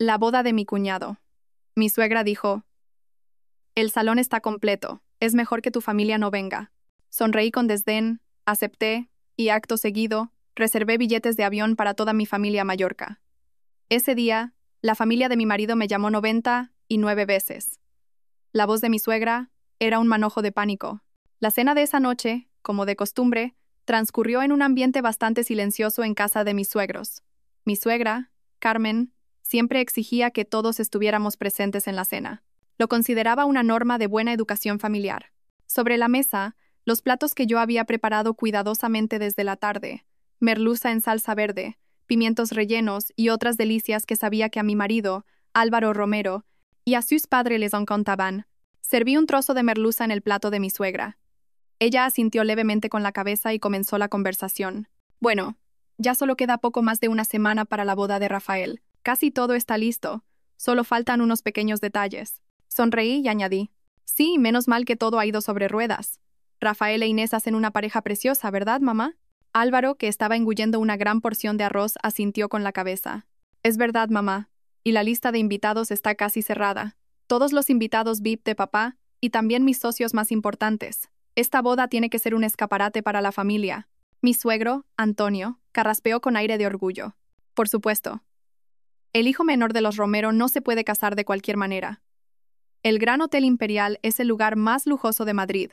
La boda de mi cuñado. Mi suegra dijo, el salón está completo, es mejor que tu familia no venga. Sonreí con desdén, acepté, y acto seguido, reservé billetes de avión para toda mi familia a Mallorca. Ese día, la familia de mi marido me llamó 99 veces. La voz de mi suegra era un manojo de pánico. La cena de esa noche, como de costumbre, transcurrió en un ambiente bastante silencioso en casa de mis suegros. Mi suegra, Carmen, siempre exigía que todos estuviéramos presentes en la cena. Lo consideraba una norma de buena educación familiar. Sobre la mesa, los platos que yo había preparado cuidadosamente desde la tarde, merluza en salsa verde, pimientos rellenos y otras delicias que sabía que a mi marido, Álvaro Romero, y a sus padres les encantaban. Serví un trozo de merluza en el plato de mi suegra. Ella asintió levemente con la cabeza y comenzó la conversación. Bueno, ya solo queda poco más de una semana para la boda de Rafael. Casi todo está listo. Solo faltan unos pequeños detalles. Sonreí y añadí. Sí, menos mal que todo ha ido sobre ruedas. Rafael e Inés hacen una pareja preciosa, ¿verdad, mamá? Álvaro, que estaba engullendo una gran porción de arroz, asintió con la cabeza. Es verdad, mamá. Y la lista de invitados está casi cerrada. Todos los invitados VIP de papá, y también mis socios más importantes. Esta boda tiene que ser un escaparate para la familia. Mi suegro, Antonio, carraspeó con aire de orgullo. Por supuesto. El hijo menor de los Romero no se puede casar de cualquier manera. El Gran Hotel Imperial es el lugar más lujoso de Madrid.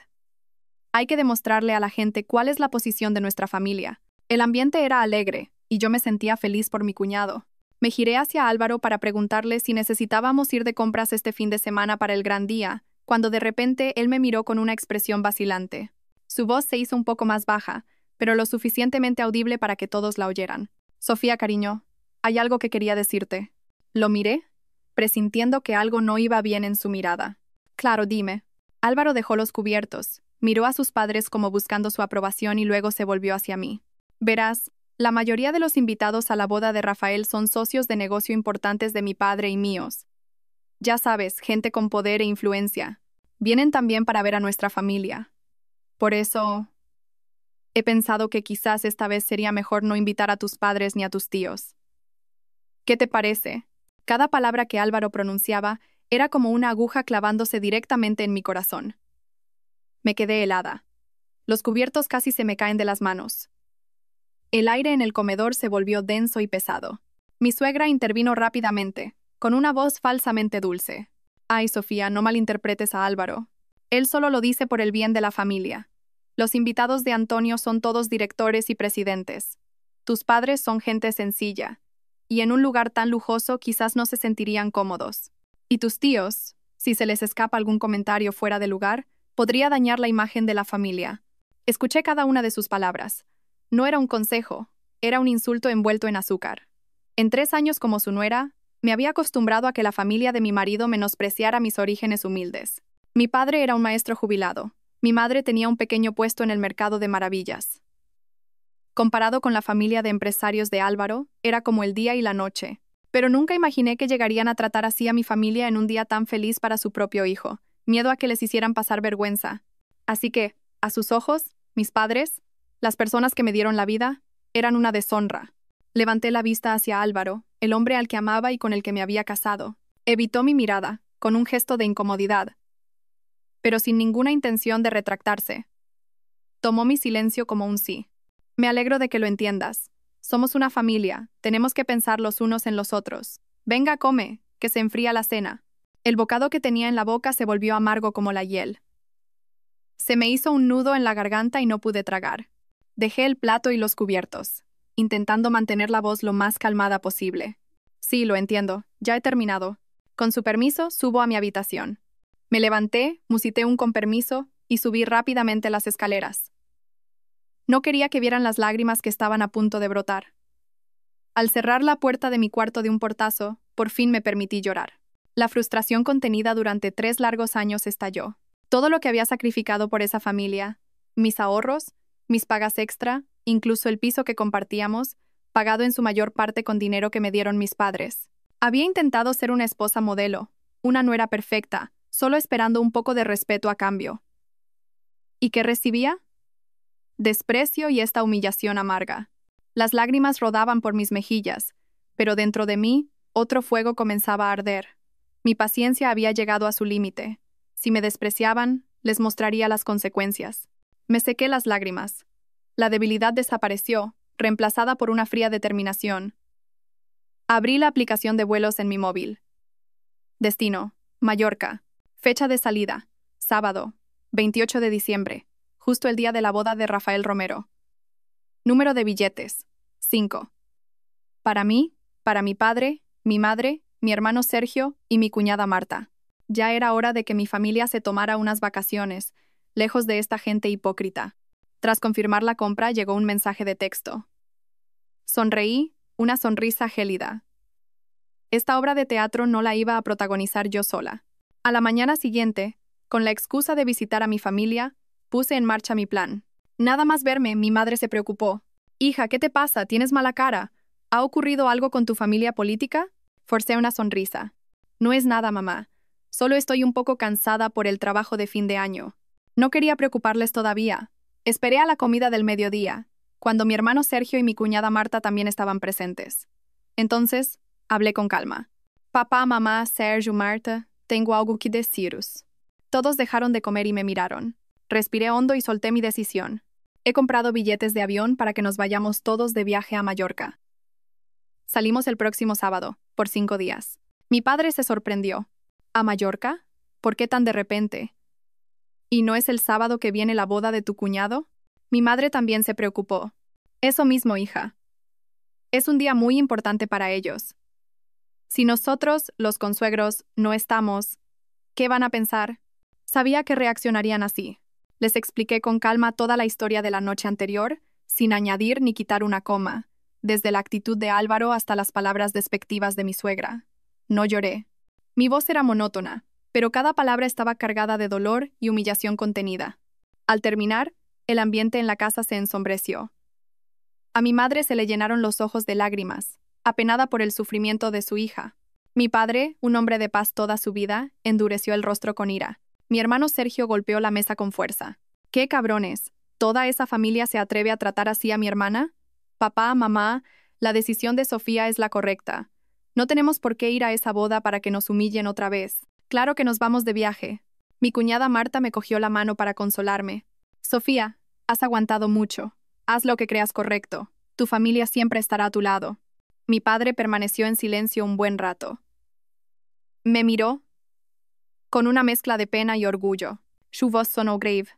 Hay que demostrarle a la gente cuál es la posición de nuestra familia. El ambiente era alegre, y yo me sentía feliz por mi cuñado. Me giré hacia Álvaro para preguntarle si necesitábamos ir de compras este fin de semana para el gran día, cuando de repente él me miró con una expresión vacilante. Su voz se hizo un poco más baja, pero lo suficientemente audible para que todos la oyeran. Sofía, cariño, hay algo que quería decirte. Lo miré, presintiendo que algo no iba bien en su mirada. Claro, dime. Álvaro dejó los cubiertos, miró a sus padres como buscando su aprobación y luego se volvió hacia mí. Verás, la mayoría de los invitados a la boda de Rafael son socios de negocio importantes de mi padre y míos. Ya sabes, gente con poder e influencia. Vienen también para ver a nuestra familia. Por eso, he pensado que quizás esta vez sería mejor no invitar a tus padres ni a tus tíos. ¿Qué te parece? Cada palabra que Álvaro pronunciaba era como una aguja clavándose directamente en mi corazón. Me quedé helada. Los cubiertos casi se me caen de las manos. El aire en el comedor se volvió denso y pesado. Mi suegra intervino rápidamente, con una voz falsamente dulce. Ay, Sofía, no malinterpretes a Álvaro. Él solo lo dice por el bien de la familia. Los invitados de Antonio son todos directores y presidentes. Tus padres son gente sencilla, y en un lugar tan lujoso quizás no se sentirían cómodos. Y tus tíos, si se les escapa algún comentario fuera de lugar, podría dañar la imagen de la familia. Escuché cada una de sus palabras. No era un consejo, era un insulto envuelto en azúcar. En 3 años como su nuera, me había acostumbrado a que la familia de mi marido menospreciara mis orígenes humildes. Mi padre era un maestro jubilado. Mi madre tenía un pequeño puesto en el mercado de maravillas. Comparado con la familia de empresarios de Álvaro, era como el día y la noche. Pero nunca imaginé que llegarían a tratar así a mi familia en un día tan feliz para su propio hijo. Miedo a que les hicieran pasar vergüenza. Así que, a sus ojos, mis padres, las personas que me dieron la vida, eran una deshonra. Levanté la vista hacia Álvaro, el hombre al que amaba y con el que me había casado. Evitó mi mirada, con un gesto de incomodidad, pero sin ninguna intención de retractarse. Tomó mi silencio como un sí. Me alegro de que lo entiendas. Somos una familia, tenemos que pensar los unos en los otros. Venga, come, que se enfría la cena. El bocado que tenía en la boca se volvió amargo como la hiel. Se me hizo un nudo en la garganta y no pude tragar. Dejé el plato y los cubiertos, intentando mantener la voz lo más calmada posible. Sí, lo entiendo, ya he terminado. Con su permiso, subo a mi habitación. Me levanté, musité un con permiso y subí rápidamente las escaleras. No quería que vieran las lágrimas que estaban a punto de brotar. Al cerrar la puerta de mi cuarto de un portazo, por fin me permití llorar. La frustración contenida durante 3 largos años estalló. Todo lo que había sacrificado por esa familia, mis ahorros, mis pagas extra, incluso el piso que compartíamos, pagado en su mayor parte con dinero que me dieron mis padres. Había intentado ser una esposa modelo, una nuera perfecta, solo esperando un poco de respeto a cambio. ¿Y qué recibía? Desprecio y esta humillación amarga. Las lágrimas rodaban por mis mejillas, pero dentro de mí, Otro fuego comenzaba a arder. Mi paciencia había llegado a su límite. Si me despreciaban, les mostraría las consecuencias. Me sequé las lágrimas. La debilidad desapareció, reemplazada por una fría determinación. Abrí la aplicación de vuelos en mi móvil. Destino: Mallorca. Fecha de salida: sábado, 28 de diciembre, justo el día de la boda de Rafael Romero. Número de billetes: 5. Para mí, para mi padre, mi madre, mi hermano Sergio y mi cuñada Marta. Ya era hora de que mi familia se tomara unas vacaciones, lejos de esta gente hipócrita. Tras confirmar la compra, llegó un mensaje de texto. Sonreí, una sonrisa gélida. Esta obra de teatro no la iba a protagonizar yo sola. A la mañana siguiente, con la excusa de visitar a mi familia, puse en marcha mi plan. Nada más verme, mi madre se preocupó. «Hija, ¿qué te pasa? ¿Tienes mala cara? ¿Ha ocurrido algo con tu familia política?» Forcé una sonrisa. «No es nada, mamá. Solo estoy un poco cansada por el trabajo de fin de año. No quería preocuparles todavía. Esperé a la comida del mediodía, cuando mi hermano Sergio y mi cuñada Marta también estaban presentes. Entonces, hablé con calma. Papá, mamá, Sergio, Marta, tengo algo que deciros». Todos dejaron de comer y me miraron. Respiré hondo y solté mi decisión. He comprado billetes de avión para que nos vayamos todos de viaje a Mallorca. Salimos el próximo sábado, por 5 días. Mi padre se sorprendió. ¿A Mallorca? ¿Por qué tan de repente? ¿Y no es el sábado que viene la boda de tu cuñado? Mi madre también se preocupó. Eso mismo, hija. Es un día muy importante para ellos. Si nosotros, los consuegros, no estamos, ¿qué van a pensar? Sabía que reaccionarían así. Les expliqué con calma toda la historia de la noche anterior, sin añadir ni quitar una coma, desde la actitud de Álvaro hasta las palabras despectivas de mi suegra. No lloré. Mi voz era monótona, pero cada palabra estaba cargada de dolor y humillación contenida. Al terminar, el ambiente en la casa se ensombreció. A mi madre se le llenaron los ojos de lágrimas, apenada por el sufrimiento de su hija. Mi padre, un hombre de paz toda su vida, endureció el rostro con ira. Mi hermano Sergio golpeó la mesa con fuerza. ¡Qué cabrones! ¿Toda esa familia se atreve a tratar así a mi hermana? Papá, mamá, la decisión de Sofía es la correcta. No tenemos por qué ir a esa boda para que nos humillen otra vez. Claro que nos vamos de viaje. Mi cuñada Marta me cogió la mano para consolarme. Sofía, has aguantado mucho. Haz lo que creas correcto. Tu familia siempre estará a tu lado. Mi padre permaneció en silencio un buen rato. Me miró con una mezcla de pena y orgullo. Su voz sonó grave.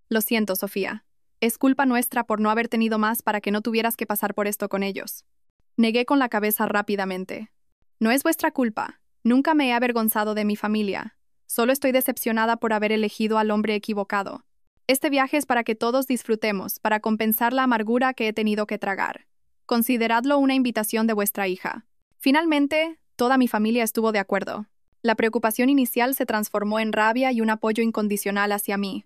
Lo siento, Sofía. Es culpa nuestra por no haber tenido más para que no tuvieras que pasar por esto con ellos. Negué con la cabeza rápidamente. No es vuestra culpa. Nunca me he avergonzado de mi familia. Solo estoy decepcionada por haber elegido al hombre equivocado. Este viaje es para que todos disfrutemos, para compensar la amargura que he tenido que tragar. Consideradlo una invitación de vuestra hija. Finalmente, toda mi familia estuvo de acuerdo. La preocupación inicial se transformó en rabia y un apoyo incondicional hacia mí.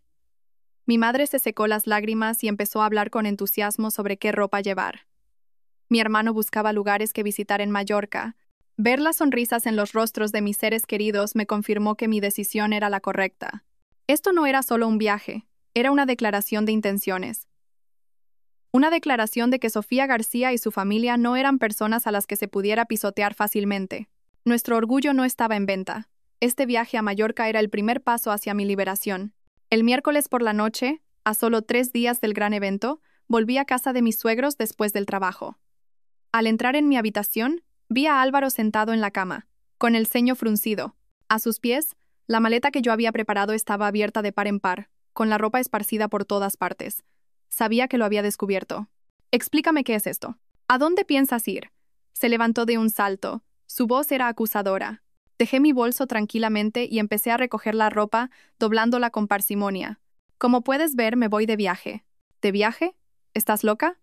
Mi madre se secó las lágrimas y empezó a hablar con entusiasmo sobre qué ropa llevar. Mi hermano buscaba lugares que visitar en Mallorca. Ver las sonrisas en los rostros de mis seres queridos me confirmó que mi decisión era la correcta. Esto no era solo un viaje, era una declaración de intenciones. Una declaración de que Sofía García y su familia no eran personas a las que se pudiera pisotear fácilmente. Nuestro orgullo no estaba en venta. Este viaje a Mallorca era el primer paso hacia mi liberación. El miércoles por la noche, a solo 3 días del gran evento, volví a casa de mis suegros después del trabajo. Al entrar en mi habitación, vi a Álvaro sentado en la cama, con el ceño fruncido. A sus pies, la maleta que yo había preparado estaba abierta de par en par, con la ropa esparcida por todas partes. Sabía que lo había descubierto. «Explícame qué es esto. ¿A dónde piensas ir?» Se levantó de un salto. Su voz era acusadora. Dejé mi bolso tranquilamente y empecé a recoger la ropa, doblándola con parsimonia. «Como puedes ver, me voy de viaje». «¿De viaje? ¿Estás loca?»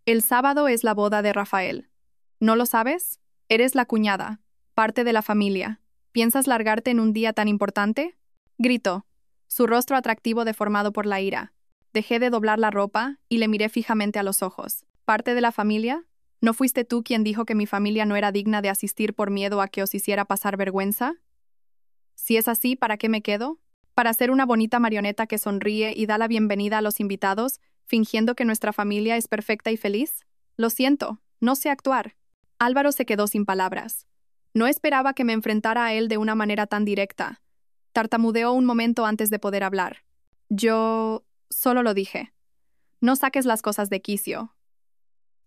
El sábado es la boda de Rafael. ¿No lo sabes? Eres la cuñada, parte de la familia. ¿Piensas largarte en un día tan importante?», gritó, su rostro atractivo deformado por la ira. Dejé de doblar la ropa y le miré fijamente a los ojos. «¿Parte de la familia? ¿No fuiste tú quien dijo que mi familia no era digna de asistir por miedo a que os hiciera pasar vergüenza? Si es así, ¿para qué me quedo? ¿Para ser una bonita marioneta que sonríe y da la bienvenida a los invitados, fingiendo que nuestra familia es perfecta y feliz? Lo siento, no sé actuar». Álvaro se quedó sin palabras. No esperaba que me enfrentara a él de una manera tan directa. Tartamudeó un momento antes de poder hablar. Yo solo lo dije. No saques las cosas de quicio.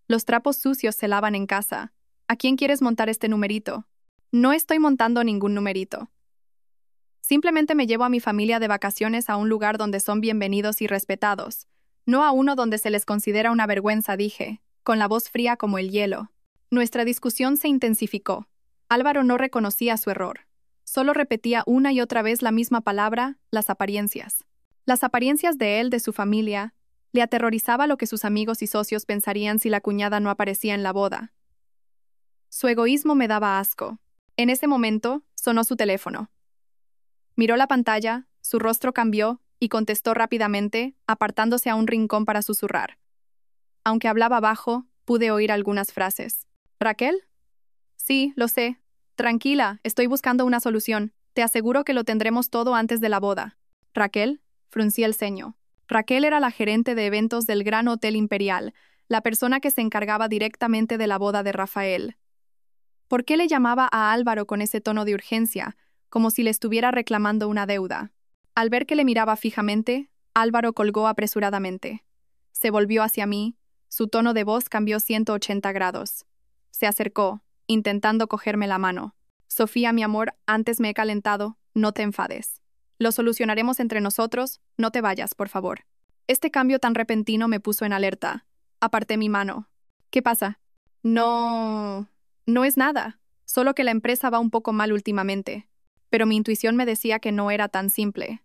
Los trapos sucios se lavan en casa. ¿A quién quieres montar este numerito? No estoy montando ningún numerito. Simplemente me llevo a mi familia de vacaciones a un lugar donde son bienvenidos y respetados, no a uno donde se les considera una vergüenza, dije, con la voz fría como el hielo. Nuestra discusión se intensificó. Álvaro no reconocía su error. Solo repetía una y otra vez la misma palabra, las apariencias. Las apariencias de él, de su familia. Le aterrorizaba lo que sus amigos y socios pensarían si la cuñada no aparecía en la boda. Su egoísmo me daba asco. En ese momento, sonó su teléfono. Miró la pantalla, su rostro cambió y contestó rápidamente, apartándose a un rincón para susurrar. Aunque hablaba bajo, pude oír algunas frases. ¿Raquel? Sí, lo sé. Tranquila, estoy buscando una solución. Te aseguro que lo tendremos todo antes de la boda. ¿Raquel? Fruncí el ceño. Raquel era la gerente de eventos del Gran Hotel Imperial, la persona que se encargaba directamente de la boda de Rafael. ¿Por qué le llamaba a Álvaro con ese tono de urgencia, como si le estuviera reclamando una deuda? Al ver que le miraba fijamente, Álvaro colgó apresuradamente. Se volvió hacia mí, su tono de voz cambió 180 grados. Se acercó, intentando cogerme la mano. Sofía, mi amor, antes me he calentado, no te enfades. Lo solucionaremos entre nosotros, no te vayas, por favor. Este cambio tan repentino me puso en alerta. Aparté mi mano. ¿Qué pasa? No es nada, solo que la empresa va un poco mal últimamente. Pero mi intuición me decía que no era tan simple.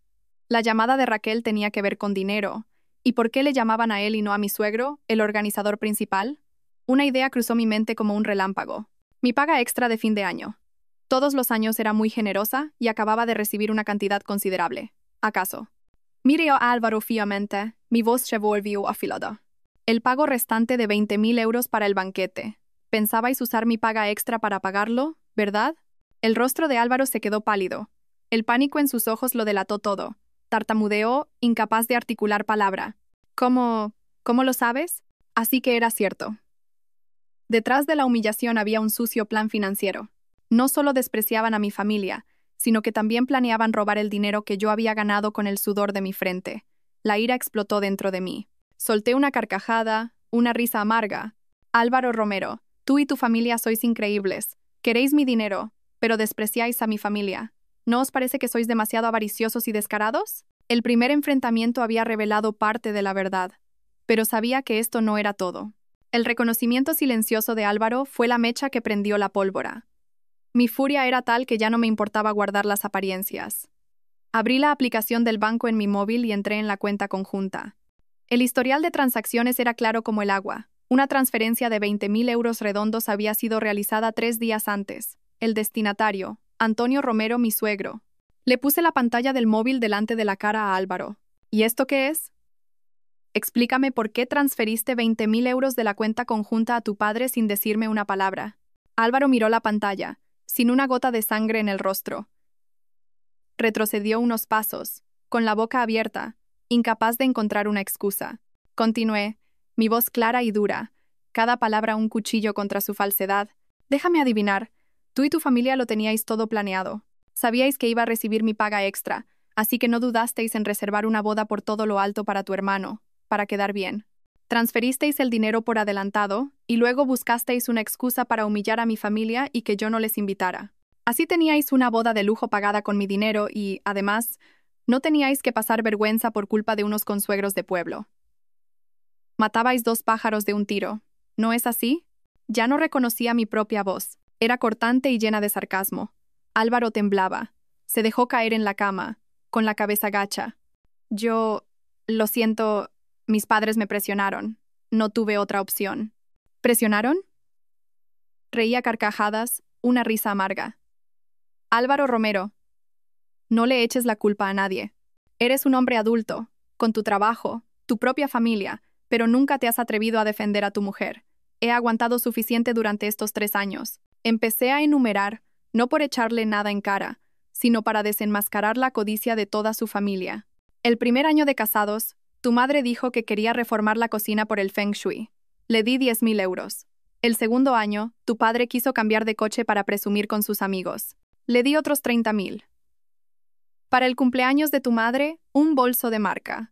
La llamada de Raquel tenía que ver con dinero. ¿Y por qué le llamaban a él y no a mi suegro, el organizador principal? Una idea cruzó mi mente como un relámpago. Mi paga extra de fin de año. Todos los años era muy generosa y acababa de recibir una cantidad considerable. ¿Acaso? Miré a Álvaro fijamente, mi voz se volvió afilada. El pago restante de 20.000 euros para el banquete. ¿Pensabais usar mi paga extra para pagarlo, verdad? El rostro de Álvaro se quedó pálido. El pánico en sus ojos lo delató todo. Tartamudeó, incapaz de articular palabra. ¿Cómo lo sabes? Así que era cierto. Detrás de la humillación había un sucio plan financiero. No solo despreciaban a mi familia, sino que también planeaban robar el dinero que yo había ganado con el sudor de mi frente. La ira explotó dentro de mí. Solté una carcajada, una risa amarga. Álvaro Romero, tú y tu familia sois increíbles. Queréis mi dinero, pero despreciáis a mi familia. ¿No os parece que sois demasiado avariciosos y descarados? El primer enfrentamiento había revelado parte de la verdad, pero sabía que esto no era todo. El reconocimiento silencioso de Álvaro fue la mecha que prendió la pólvora. Mi furia era tal que ya no me importaba guardar las apariencias. Abrí la aplicación del banco en mi móvil y entré en la cuenta conjunta. El historial de transacciones era claro como el agua. Una transferencia de 20.000 euros redondos había sido realizada 3 días antes. El destinatario, Antonio Romero, mi suegro. Le puse la pantalla del móvil delante de la cara a Álvaro. ¿Y esto qué es? Explícame por qué transferiste 20.000 euros de la cuenta conjunta a tu padre sin decirme una palabra. Álvaro miró la pantalla, sin una gota de sangre en el rostro. Retrocedió unos pasos, con la boca abierta, incapaz de encontrar una excusa. Continué, mi voz clara y dura, cada palabra un cuchillo contra su falsedad. Déjame adivinar, tú y tu familia lo teníais todo planeado. Sabíais que iba a recibir mi paga extra, así que no dudasteis en reservar una boda por todo lo alto para tu hermano, para quedar bien. Transferisteis el dinero por adelantado, y luego buscasteis una excusa para humillar a mi familia y que yo no les invitara. Así teníais una boda de lujo pagada con mi dinero y, además, no teníais que pasar vergüenza por culpa de unos consuegros de pueblo. Matabais 2 pájaros de un tiro. ¿No es así? Ya no reconocía mi propia voz. Era cortante y llena de sarcasmo. Álvaro temblaba. Se dejó caer en la cama, con la cabeza gacha. Lo siento, mis padres me presionaron. No tuve otra opción. ¿Presionaron? Reía carcajadas, una risa amarga. Álvaro Romero, no le eches la culpa a nadie. Eres un hombre adulto, con tu trabajo, tu propia familia, pero nunca te has atrevido a defender a tu mujer. He aguantado suficiente durante estos 3 años. Empecé a enumerar, no por echarle nada en cara, sino para desenmascarar la codicia de toda su familia. El primer año de casados, tu madre dijo que quería reformar la cocina por el Feng Shui. Le di 10.000 euros. El segundo año, tu padre quiso cambiar de coche para presumir con sus amigos. Le di otros 30,000. Para el cumpleaños de tu madre, un bolso de marca.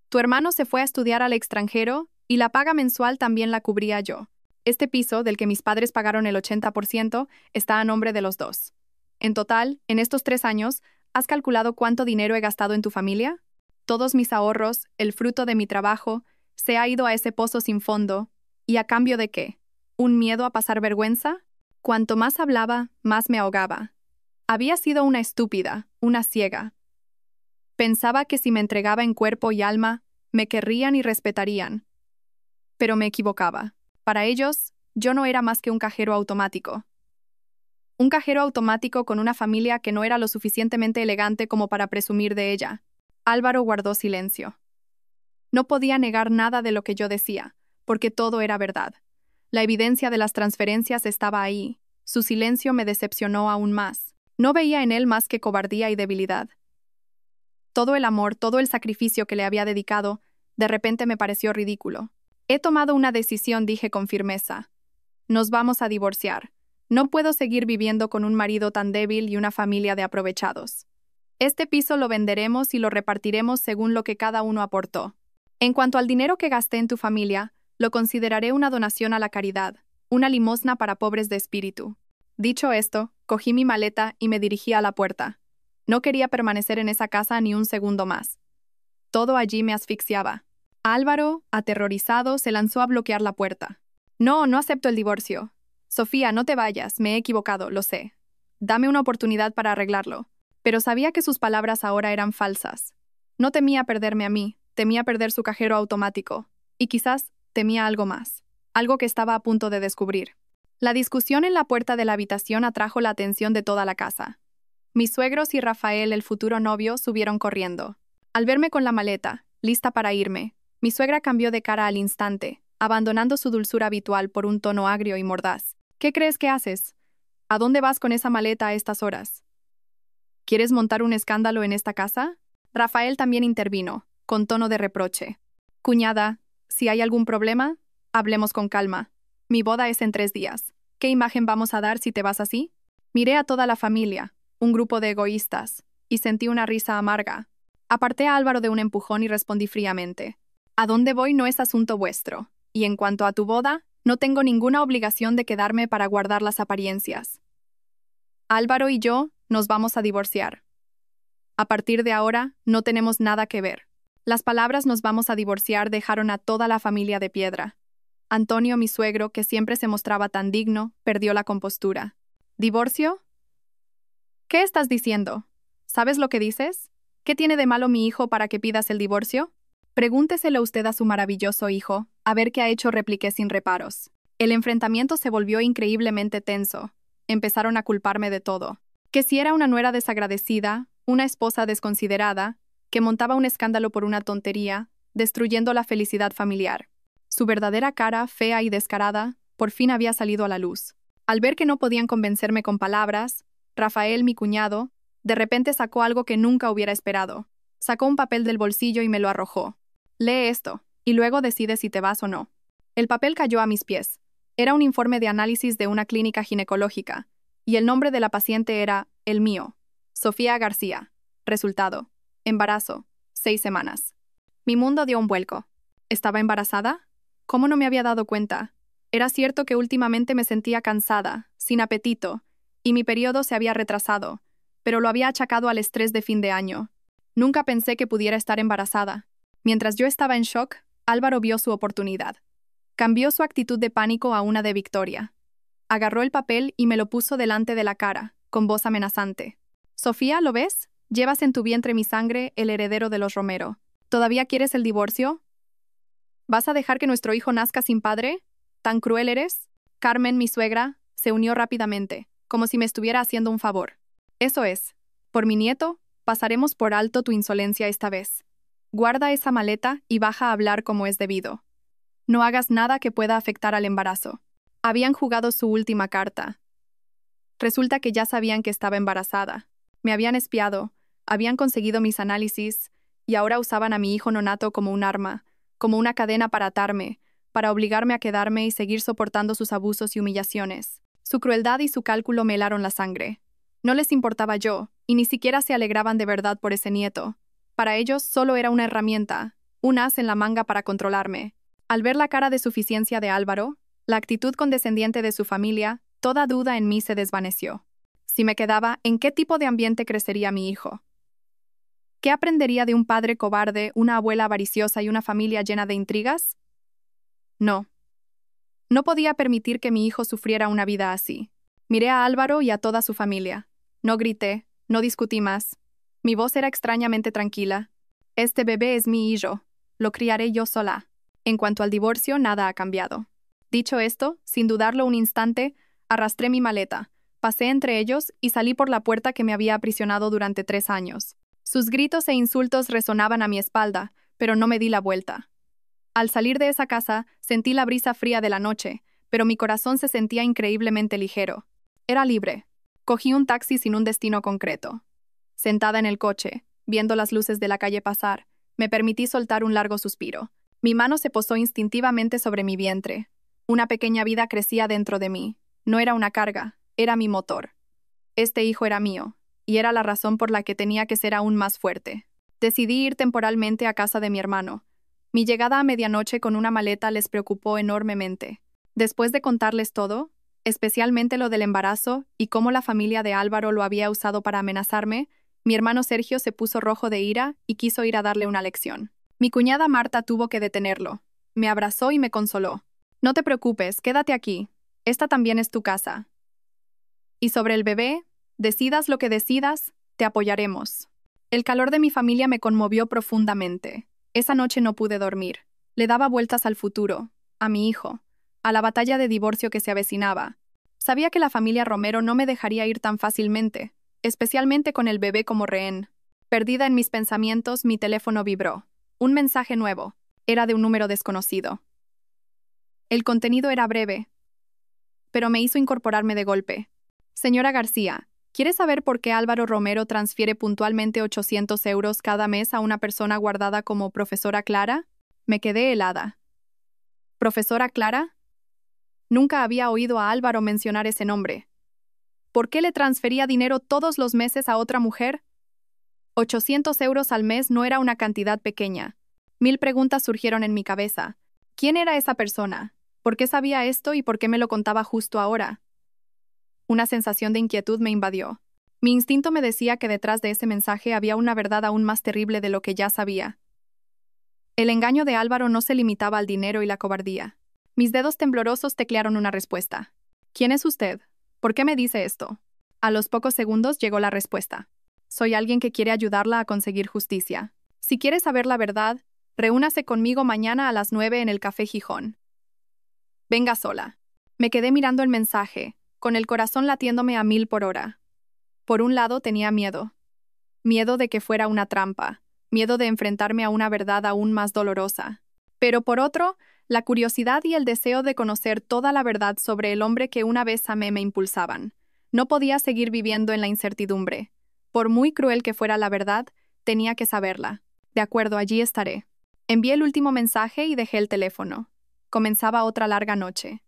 Tu hermano se fue a estudiar al extranjero y la paga mensual también la cubría yo. Este piso, del que mis padres pagaron el 80%, está a nombre de los dos. En total, en estos 3 años, ¿has calculado cuánto dinero he gastado en tu familia? Todos mis ahorros, el fruto de mi trabajo, se ha ido a ese pozo sin fondo. ¿Y a cambio de qué? ¿Un miedo a pasar vergüenza? Cuanto más hablaba, más me ahogaba. Había sido una estúpida, una ciega. Pensaba que si me entregaba en cuerpo y alma, me querrían y respetarían. Pero me equivocaba. Para ellos, yo no era más que un cajero automático. Un cajero automático con una familia que no era lo suficientemente elegante como para presumir de ella. Álvaro guardó silencio. No podía negar nada de lo que yo decía, porque todo era verdad. La evidencia de las transferencias estaba ahí. Su silencio me decepcionó aún más. No veía en él más que cobardía y debilidad. Todo el amor, todo el sacrificio que le había dedicado, de repente me pareció ridículo. He tomado una decisión, dije con firmeza. Nos vamos a divorciar. No puedo seguir viviendo con un marido tan débil y una familia de aprovechados. Este piso lo venderemos y lo repartiremos según lo que cada uno aportó. En cuanto al dinero que gasté en tu familia, lo consideraré una donación a la caridad, una limosna para pobres de espíritu. Dicho esto, cogí mi maleta y me dirigí a la puerta. No quería permanecer en esa casa ni un segundo más. Todo allí me asfixiaba. Álvaro, aterrorizado, se lanzó a bloquear la puerta. No, no acepto el divorcio. Sofía, no te vayas, me he equivocado, lo sé. Dame una oportunidad para arreglarlo. Pero sabía que sus palabras ahora eran falsas. No temía perderme a mí, temía perder su cajero automático. Y quizás temía algo más. Algo que estaba a punto de descubrir. La discusión en la puerta de la habitación atrajo la atención de toda la casa. Mis suegros y Rafael, el futuro novio, subieron corriendo. Al verme con la maleta, lista para irme, mi suegra cambió de cara al instante, abandonando su dulzura habitual por un tono agrio y mordaz. ¿Qué crees que haces? ¿A dónde vas con esa maleta a estas horas? ¿Quieres montar un escándalo en esta casa? Rafael también intervino, con tono de reproche. Cuñada, si hay algún problema, hablemos con calma. Mi boda es en 3 días. ¿Qué imagen vamos a dar si te vas así? Miré a toda la familia, un grupo de egoístas, y sentí una risa amarga. Aparté a Álvaro de un empujón y respondí fríamente. A dónde voy no es asunto vuestro, y en cuanto a tu boda, no tengo ninguna obligación de quedarme para guardar las apariencias. Álvaro y yo nos vamos a divorciar. A partir de ahora, no tenemos nada que ver. Las palabras "nos vamos a divorciar" dejaron a toda la familia de piedra. Antonio, mi suegro, que siempre se mostraba tan digno, perdió la compostura. ¿Divorcio? ¿Qué estás diciendo? ¿Sabes lo que dices? ¿Qué tiene de malo mi hijo para que pidas el divorcio? Pregúnteselo usted a su maravilloso hijo, a ver qué ha hecho, repliqué sin reparos. El enfrentamiento se volvió increíblemente tenso. Empezaron a culparme de todo. Que si era una nuera desagradecida, una esposa desconsiderada, que montaba un escándalo por una tontería, destruyendo la felicidad familiar. Su verdadera cara, fea y descarada, por fin había salido a la luz. Al ver que no podían convencerme con palabras, Rafael, mi cuñado, de repente sacó algo que nunca hubiera esperado. Sacó un papel del bolsillo y me lo arrojó. Lee esto, y luego decide si te vas o no. El papel cayó a mis pies. Era un informe de análisis de una clínica ginecológica, y el nombre de la paciente era el mío, Sofía García. Resultado: embarazo, 6 semanas. Mi mundo dio un vuelco. ¿Estaba embarazada? ¿Cómo no me había dado cuenta? Era cierto que últimamente me sentía cansada, sin apetito, y mi periodo se había retrasado, pero lo había achacado al estrés de fin de año. Nunca pensé que pudiera estar embarazada. Mientras yo estaba en shock, Álvaro vio su oportunidad. Cambió su actitud de pánico a una de victoria. Agarró el papel y me lo puso delante de la cara, con voz amenazante. Sofía, ¿lo ves? Llevas en tu vientre mi sangre, el heredero de los Romero. ¿Todavía quieres el divorcio? ¿Vas a dejar que nuestro hijo nazca sin padre? ¿Tan cruel eres? Carmen, mi suegra, se unió rápidamente, como si me estuviera haciendo un favor. Eso es. Por mi nieto, pasaremos por alto tu insolencia esta vez. Guarda esa maleta y baja a hablar como es debido. No hagas nada que pueda afectar al embarazo. Habían jugado su última carta. Resulta que ya sabían que estaba embarazada. Me habían espiado, habían conseguido mis análisis, y ahora usaban a mi hijo nonato como un arma, como una cadena para atarme, para obligarme a quedarme y seguir soportando sus abusos y humillaciones. Su crueldad y su cálculo me helaron la sangre. No les importaba yo, y ni siquiera se alegraban de verdad por ese nieto. Para ellos solo era una herramienta, un as en la manga para controlarme. Al ver la cara de suficiencia de Álvaro, la actitud condescendiente de su familia, toda duda en mí se desvaneció. Si me quedaba, ¿en qué tipo de ambiente crecería mi hijo? ¿Qué aprendería de un padre cobarde, una abuela avariciosa y una familia llena de intrigas? No. No podía permitir que mi hijo sufriera una vida así. Miré a Álvaro y a toda su familia. No grité, no discutí más. Mi voz era extrañamente tranquila. Este bebé es mi hijo. Lo criaré yo sola. En cuanto al divorcio, nada ha cambiado. Dicho esto, sin dudarlo un instante, arrastré mi maleta, pasé entre ellos y salí por la puerta que me había aprisionado durante 3 años. Sus gritos e insultos resonaban a mi espalda, pero no me di la vuelta. Al salir de esa casa, sentí la brisa fría de la noche, pero mi corazón se sentía increíblemente ligero. Era libre. Cogí un taxi sin un destino concreto. Sentada en el coche, viendo las luces de la calle pasar, me permití soltar un largo suspiro. Mi mano se posó instintivamente sobre mi vientre. Una pequeña vida crecía dentro de mí. No era una carga, era mi motor. Este hijo era mío, y era la razón por la que tenía que ser aún más fuerte. Decidí ir temporalmente a casa de mi hermano. Mi llegada a medianoche con una maleta les preocupó enormemente. Después de contarles todo, especialmente lo del embarazo y cómo la familia de Álvaro lo había usado para amenazarme, mi hermano Sergio se puso rojo de ira y quiso ir a darle una lección. Mi cuñada Marta tuvo que detenerlo. Me abrazó y me consoló. No te preocupes, quédate aquí. Esta también es tu casa. Y sobre el bebé, decidas lo que decidas, te apoyaremos. El calor de mi familia me conmovió profundamente. Esa noche no pude dormir. Le daba vueltas al futuro, a mi hijo, a la batalla de divorcio que se avecinaba. Sabía que la familia Romero no me dejaría ir tan fácilmente, especialmente con el bebé como rehén. Perdida en mis pensamientos, mi teléfono vibró. Un mensaje nuevo. Era de un número desconocido. El contenido era breve, pero me hizo incorporarme de golpe. Señora García, ¿quiere saber por qué Álvaro Romero transfiere puntualmente 800 euros cada mes a una persona guardada como profesora Clara? Me quedé helada. ¿Profesora Clara? Nunca había oído a Álvaro mencionar ese nombre. ¿Por qué le transfería dinero todos los meses a otra mujer? 800 euros al mes no era una cantidad pequeña. 1000 preguntas surgieron en mi cabeza. ¿Quién era esa persona? ¿Por qué sabía esto y por qué me lo contaba justo ahora? Una sensación de inquietud me invadió. Mi instinto me decía que detrás de ese mensaje había una verdad aún más terrible de lo que ya sabía. El engaño de Álvaro no se limitaba al dinero y la cobardía. Mis dedos temblorosos teclearon una respuesta. ¿Quién es usted? ¿Por qué me dice esto? A los pocos segundos llegó la respuesta. Soy alguien que quiere ayudarla a conseguir justicia. Si quiere saber la verdad, reúnase conmigo mañana a las 9 en el Café Gijón. Venga sola. Me quedé mirando el mensaje, con el corazón latiéndome a 1000 por hora. Por un lado tenía miedo. Miedo de que fuera una trampa. Miedo de enfrentarme a una verdad aún más dolorosa. Pero por otro, la curiosidad y el deseo de conocer toda la verdad sobre el hombre que una vez amé me impulsaban. No podía seguir viviendo en la incertidumbre. Por muy cruel que fuera la verdad, tenía que saberla. De acuerdo, allí estaré. Envié el último mensaje y dejé el teléfono. Comenzaba otra larga noche.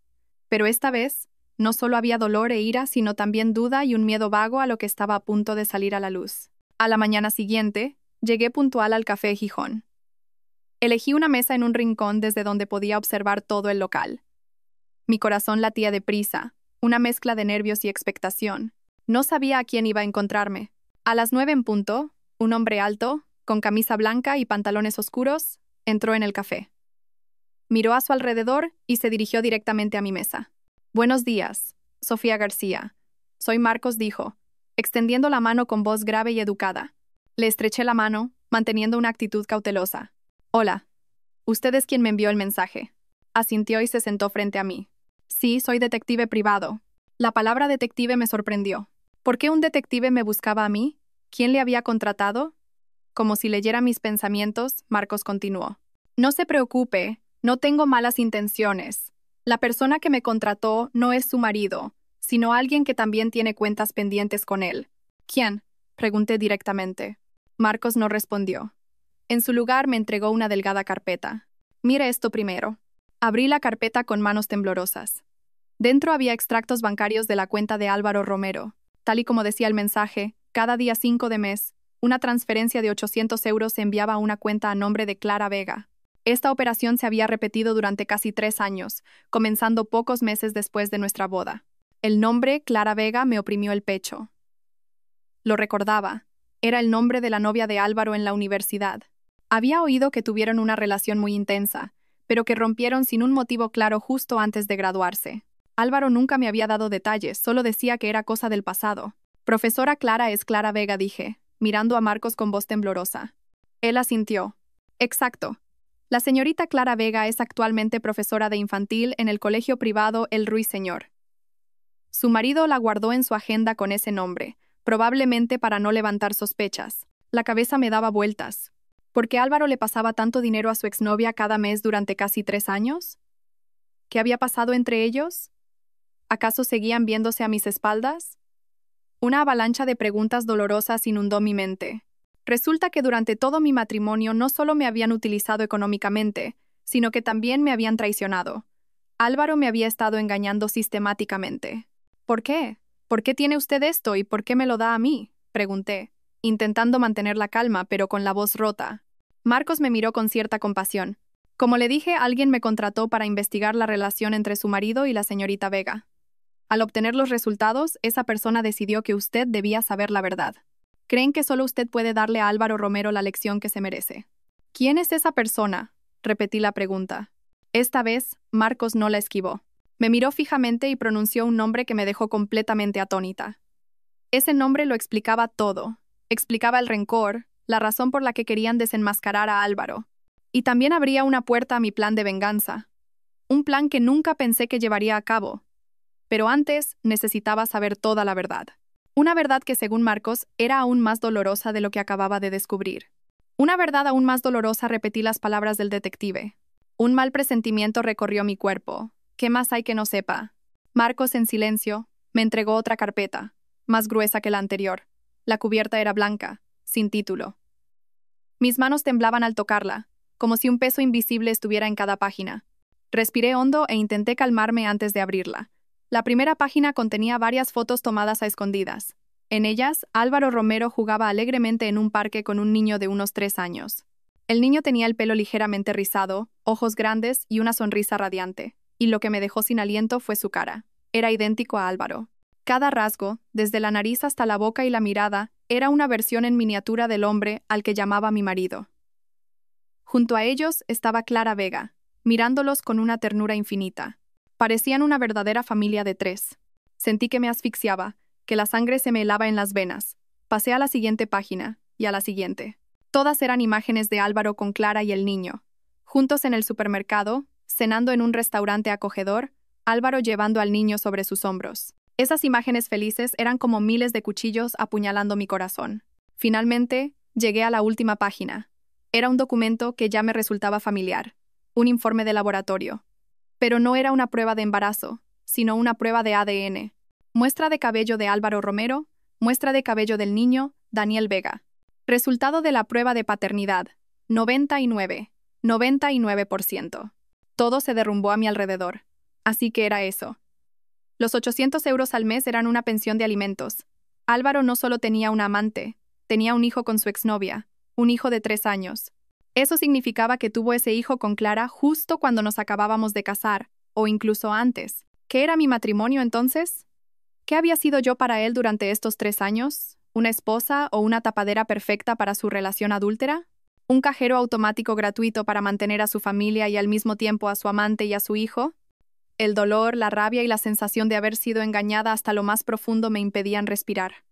Pero esta vez, no solo había dolor e ira, sino también duda y un miedo vago a lo que estaba a punto de salir a la luz. A la mañana siguiente, llegué puntual al Café Gijón. Elegí una mesa en un rincón desde donde podía observar todo el local. Mi corazón latía deprisa, una mezcla de nervios y expectación. No sabía a quién iba a encontrarme. A las 9 en punto, un hombre alto, con camisa blanca y pantalones oscuros, entró en el café. Miró a su alrededor y se dirigió directamente a mi mesa. Buenos días, Sofía García. Soy Marcos, dijo, extendiendo la mano con voz grave y educada. Le estreché la mano, manteniendo una actitud cautelosa. Hola. Usted es quien me envió el mensaje. Asintió y se sentó frente a mí. Sí, soy detective privado. La palabra detective me sorprendió. ¿Por qué un detective me buscaba a mí? ¿Quién le había contratado? Como si leyera mis pensamientos, Marcos continuó. No se preocupe, no tengo malas intenciones. La persona que me contrató no es su marido, sino alguien que también tiene cuentas pendientes con él. ¿Quién? Pregunté directamente. Marcos no respondió. En su lugar me entregó una delgada carpeta. Mire esto primero. Abrí la carpeta con manos temblorosas. Dentro había extractos bancarios de la cuenta de Álvaro Romero. Tal y como decía el mensaje, cada día 5 de mes, una transferencia de 800 euros se enviaba a una cuenta a nombre de Clara Vega. Esta operación se había repetido durante casi 3 años, comenzando pocos meses después de nuestra boda. El nombre Clara Vega me oprimió el pecho. Lo recordaba. Era el nombre de la novia de Álvaro en la universidad. Había oído que tuvieron una relación muy intensa, pero que rompieron sin un motivo claro justo antes de graduarse. Álvaro nunca me había dado detalles, solo decía que era cosa del pasado. Profesora Clara es Clara Vega, dije, mirando a Marcos con voz temblorosa. Él asintió. Exacto. La señorita Clara Vega es actualmente profesora de infantil en el colegio privado El Ruiseñor. Su marido la guardó en su agenda con ese nombre, probablemente para no levantar sospechas. La cabeza me daba vueltas. ¿Por qué Álvaro le pasaba tanto dinero a su exnovia cada mes durante casi 3 años? ¿Qué había pasado entre ellos? ¿Acaso seguían viéndose a mis espaldas? Una avalancha de preguntas dolorosas inundó mi mente. Resulta que durante todo mi matrimonio no solo me habían utilizado económicamente, sino que también me habían traicionado. Álvaro me había estado engañando sistemáticamente. ¿Por qué? ¿Por qué tiene usted esto y por qué me lo da a mí?, pregunté, intentando mantener la calma, pero con la voz rota. Marcos me miró con cierta compasión. Como le dije, alguien me contrató para investigar la relación entre su marido y la señorita Vega. Al obtener los resultados, esa persona decidió que usted debía saber la verdad. ¿Creen que solo usted puede darle a Álvaro Romero la lección que se merece? ¿Quién es esa persona?, repetí la pregunta. Esta vez, Marcos no la esquivó. Me miró fijamente y pronunció un nombre que me dejó completamente atónita. Ese nombre lo explicaba todo. Explicaba el rencor, la razón por la que querían desenmascarar a Álvaro. Y también abría una puerta a mi plan de venganza. Un plan que nunca pensé que llevaría a cabo. Pero antes necesitaba saber toda la verdad. Una verdad que, según Marcos, era aún más dolorosa de lo que acababa de descubrir. Una verdad aún más dolorosa, repetí las palabras del detective. Un mal presentimiento recorrió mi cuerpo. ¿Qué más hay que no sepa? Marcos, en silencio, me entregó otra carpeta, más gruesa que la anterior. La cubierta era blanca, sin título. Mis manos temblaban al tocarla, como si un peso invisible estuviera en cada página. Respiré hondo e intenté calmarme antes de abrirla. La primera página contenía varias fotos tomadas a escondidas. En ellas, Álvaro Romero jugaba alegremente en un parque con un niño de unos 3 años. El niño tenía el pelo ligeramente rizado, ojos grandes y una sonrisa radiante, y lo que me dejó sin aliento fue su cara. Era idéntico a Álvaro. Cada rasgo, desde la nariz hasta la boca y la mirada, era una versión en miniatura del hombre al que llamaba mi marido. Junto a ellos estaba Clara Vega, mirándolos con una ternura infinita. Parecían una verdadera familia de 3. Sentí que me asfixiaba, que la sangre se me helaba en las venas. Pasé a la siguiente página, y a la siguiente. Todas eran imágenes de Álvaro con Clara y el niño. Juntos en el supermercado, cenando en un restaurante acogedor, Álvaro llevando al niño sobre sus hombros. Esas imágenes felices eran como miles de cuchillos apuñalando mi corazón. Finalmente, llegué a la última página. Era un documento que ya me resultaba familiar. Un informe de laboratorio. Pero no era una prueba de embarazo, sino una prueba de ADN. Muestra de cabello de Álvaro Romero, muestra de cabello del niño, Daniel Vega. Resultado de la prueba de paternidad, 99%. Todo se derrumbó a mi alrededor. Así que era eso. Los 800 euros al mes eran una pensión de alimentos. Álvaro no solo tenía una amante, tenía un hijo con su exnovia, un hijo de 3 años. Eso significaba que tuvo ese hijo con Clara justo cuando nos acabábamos de casar, o incluso antes. ¿Qué era mi matrimonio entonces? ¿Qué había sido yo para él durante estos 3 años? ¿Una esposa o una tapadera perfecta para su relación adúltera? ¿Un cajero automático gratuito para mantener a su familia y al mismo tiempo a su amante y a su hijo? El dolor, la rabia y la sensación de haber sido engañada hasta lo más profundo me impedían respirar.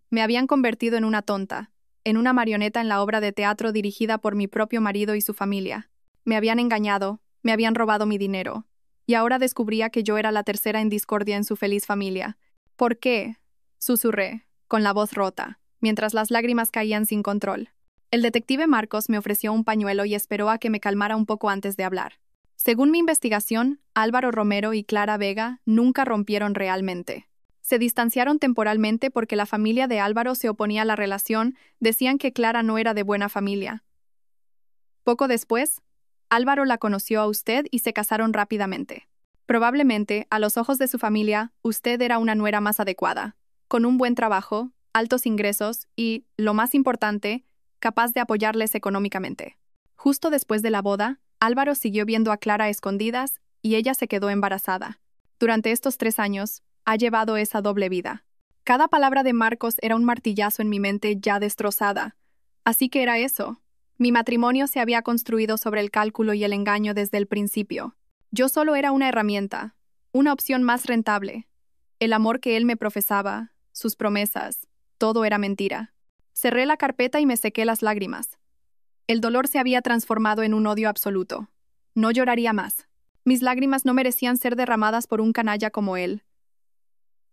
Me habían convertido en una tonta, en una marioneta en la obra de teatro dirigida por mi propio marido y su familia. Me habían engañado, me habían robado mi dinero. Y ahora descubría que yo era la tercera en discordia en su feliz familia. ¿Por qué?, susurré, con la voz rota, mientras las lágrimas caían sin control. El detective Marcos me ofreció un pañuelo y esperó a que me calmara un poco antes de hablar. Según mi investigación, Álvaro Romero y Clara Vega nunca rompieron realmente. Se distanciaron temporalmente porque la familia de Álvaro se oponía a la relación, decían que Clara no era de buena familia. Poco después, Álvaro la conoció a usted y se casaron rápidamente. Probablemente, a los ojos de su familia, usted era una nuera más adecuada, con un buen trabajo, altos ingresos y, lo más importante, capaz de apoyarles económicamente. Justo después de la boda, Álvaro siguió viendo a Clara a escondidas y ella se quedó embarazada. Durante estos 3 años, ha llevado esa doble vida. Cada palabra de Marcos era un martillazo en mi mente ya destrozada. Así que era eso. Mi matrimonio se había construido sobre el cálculo y el engaño desde el principio. Yo solo era una herramienta, una opción más rentable. El amor que él me profesaba, sus promesas, todo era mentira. Cerré la carpeta y me sequé las lágrimas. El dolor se había transformado en un odio absoluto. No lloraría más. Mis lágrimas no merecían ser derramadas por un canalla como él.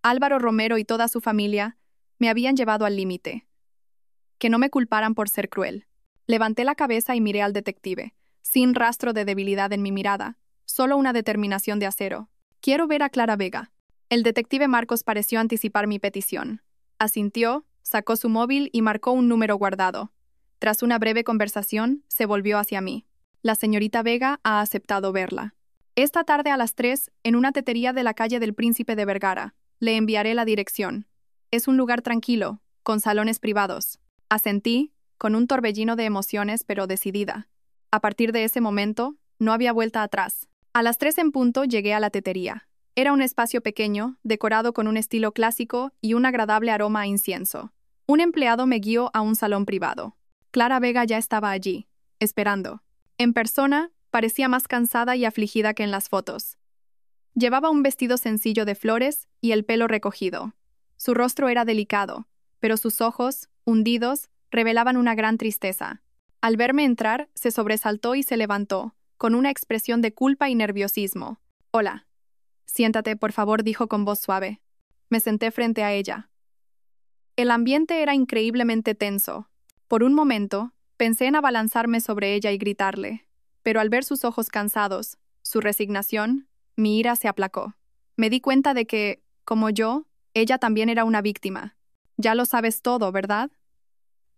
Álvaro Romero y toda su familia me habían llevado al límite. Que no me culparan por ser cruel. Levanté la cabeza y miré al detective, sin rastro de debilidad en mi mirada, solo una determinación de acero. Quiero ver a Clara Vega. El detective Marcos pareció anticipar mi petición. Asintió, sacó su móvil y marcó un número guardado. Tras una breve conversación, se volvió hacia mí. La señorita Vega ha aceptado verla. Esta tarde a las 3, en una tetería de la calle del Príncipe de Vergara. Le enviaré la dirección. Es un lugar tranquilo, con salones privados. Asentí, con un torbellino de emociones pero decidida. A partir de ese momento, no había vuelta atrás. A las 3 en punto llegué a la tetería. Era un espacio pequeño, decorado con un estilo clásico y un agradable aroma a incienso. Un empleado me guió a un salón privado. Clara Vega ya estaba allí, esperando. En persona, parecía más cansada y afligida que en las fotos. Llevaba un vestido sencillo de flores y el pelo recogido. Su rostro era delicado, pero sus ojos, hundidos, revelaban una gran tristeza. Al verme entrar, se sobresaltó y se levantó, con una expresión de culpa y nerviosismo. «Hola». «Siéntate, por favor», dijo con voz suave. Me senté frente a ella. El ambiente era increíblemente tenso. Por un momento, pensé en abalanzarme sobre ella y gritarle, pero al ver sus ojos cansados, su resignación, mi ira se aplacó. Me di cuenta de que, como yo, ella también era una víctima. «Ya lo sabes todo, ¿verdad?»,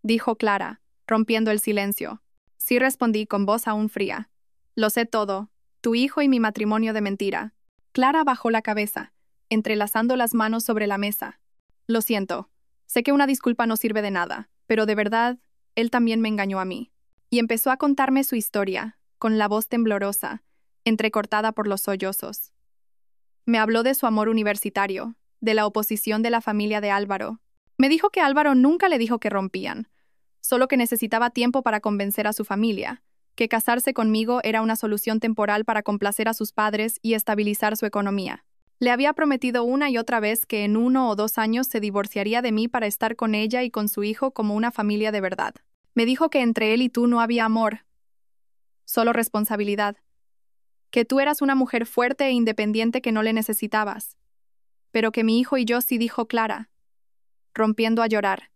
dijo Clara, rompiendo el silencio. Sí, respondí con voz aún fría. «Lo sé todo, tu hijo y mi matrimonio de mentira». Clara bajó la cabeza, entrelazando las manos sobre la mesa. «Lo siento. Sé que una disculpa no sirve de nada, pero de verdad, él también me engañó a mí». Y empezó a contarme su historia, con la voz temblorosa, entrecortada por los sollozos. Me habló de su amor universitario, de la oposición de la familia de Álvaro. Me dijo que Álvaro nunca le dijo que rompían, solo que necesitaba tiempo para convencer a su familia, que casarse conmigo era una solución temporal para complacer a sus padres y estabilizar su economía. Le había prometido una y otra vez que en 1 o 2 años se divorciaría de mí para estar con ella y con su hijo como una familia de verdad. Me dijo que entre él y tú no había amor, solo responsabilidad. Que tú eras una mujer fuerte e independiente que no le necesitabas. Pero que mi hijo y yo sí, dijo Clara, rompiendo a llorar.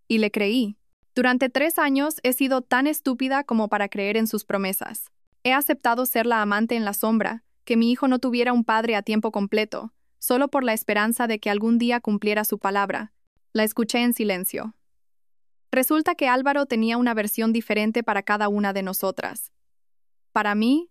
Y le creí. Durante 3 años he sido tan estúpida como para creer en sus promesas. He aceptado ser la amante en la sombra, que mi hijo no tuviera un padre a tiempo completo, solo por la esperanza de que algún día cumpliera su palabra. La escuché en silencio. Resulta que Álvaro tenía una versión diferente para cada una de nosotras. Para mí,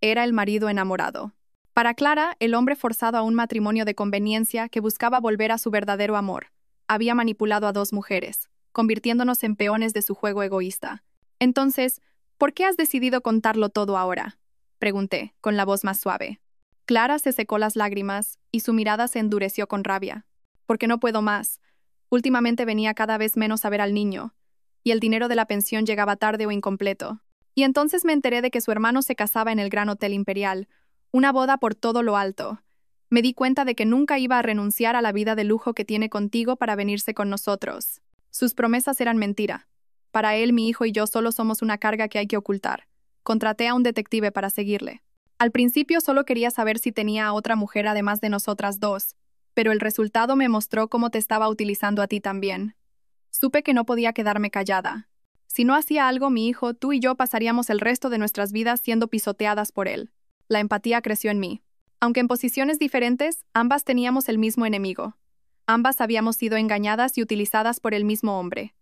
era el marido enamorado. Para Clara, el hombre forzado a un matrimonio de conveniencia que buscaba volver a su verdadero amor. Había manipulado a 2 mujeres, convirtiéndonos en peones de su juego egoísta. Entonces, ¿por qué has decidido contarlo todo ahora?, pregunté, con la voz más suave. Clara se secó las lágrimas y su mirada se endureció con rabia. Porque no puedo más. Últimamente venía cada vez menos a ver al niño, y el dinero de la pensión llegaba tarde o incompleto. Y entonces me enteré de que su hermano se casaba en el Gran Hotel Imperial, una boda por todo lo alto. Me di cuenta de que nunca iba a renunciar a la vida de lujo que tiene contigo para venirse con nosotros. Sus promesas eran mentira. Para él, mi hijo y yo solo somos una carga que hay que ocultar. Contraté a un detective para seguirle. Al principio solo quería saber si tenía a otra mujer además de nosotras 2, pero el resultado me mostró cómo te estaba utilizando a ti también. Supe que no podía quedarme callada. Si no hacía algo, mi hijo, tú y yo pasaríamos el resto de nuestras vidas siendo pisoteadas por él. La empatía creció en mí. Aunque en posiciones diferentes, ambas teníamos el mismo enemigo. Ambas habíamos sido engañadas y utilizadas por el mismo hombre.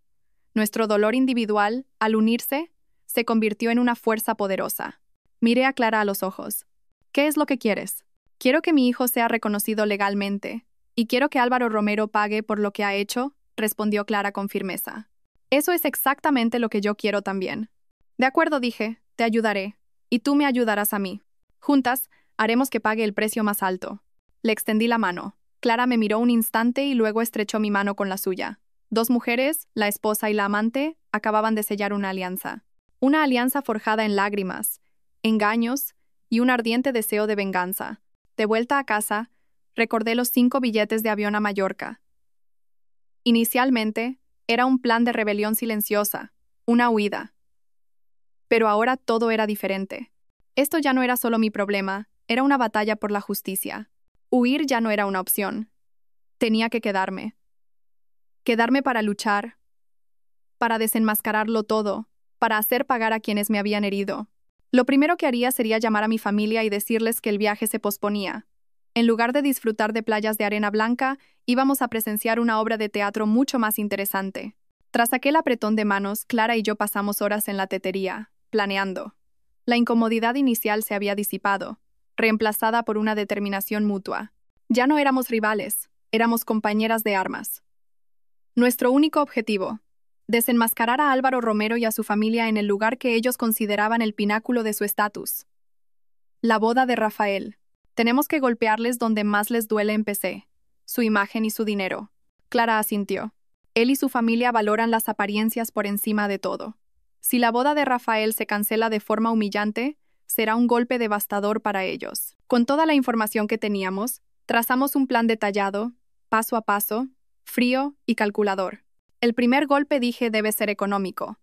Nuestro dolor individual, al unirse, se convirtió en una fuerza poderosa. Miré a Clara a los ojos. ¿Qué es lo que quieres? Quiero que mi hijo sea reconocido legalmente, y quiero que Álvaro Romero pague por lo que ha hecho, respondió Clara con firmeza. Eso es exactamente lo que yo quiero también. De acuerdo, dije, te ayudaré, y tú me ayudarás a mí. Juntas, haremos que pague el precio más alto. Le extendí la mano. Clara me miró un instante y luego estrechó mi mano con la suya. Dos mujeres, la esposa y la amante, acababan de sellar una alianza. Una alianza forjada en lágrimas, engaños y un ardiente deseo de venganza. De vuelta a casa, recordé los 5 billetes de avión a Mallorca. Inicialmente, era un plan de rebelión silenciosa, una huida. Pero ahora todo era diferente. Esto ya no era solo mi problema, era una batalla por la justicia. Huir ya no era una opción. Tenía que quedarme. Quedarme para luchar, para desenmascararlo todo, para hacer pagar a quienes me habían herido. Lo primero que haría sería llamar a mi familia y decirles que el viaje se posponía. En lugar de disfrutar de playas de arena blanca, íbamos a presenciar una obra de teatro mucho más interesante. Tras aquel apretón de manos, Clara y yo pasamos horas en la tetería, planeando. La incomodidad inicial se había disipado, reemplazada por una determinación mutua. Ya no éramos rivales, éramos compañeras de armas. Nuestro único objetivo: desenmascarar a Álvaro Romero y a su familia en el lugar que ellos consideraban el pináculo de su estatus. La boda de Rafael. Tenemos que golpearles donde más les duele, empecé. Su imagen y su dinero. Clara asintió. Él y su familia valoran las apariencias por encima de todo. Si la boda de Rafael se cancela de forma humillante, será un golpe devastador para ellos. Con toda la información que teníamos, trazamos un plan detallado, paso a paso, frío y calculador. El primer golpe, dije, debe ser económico.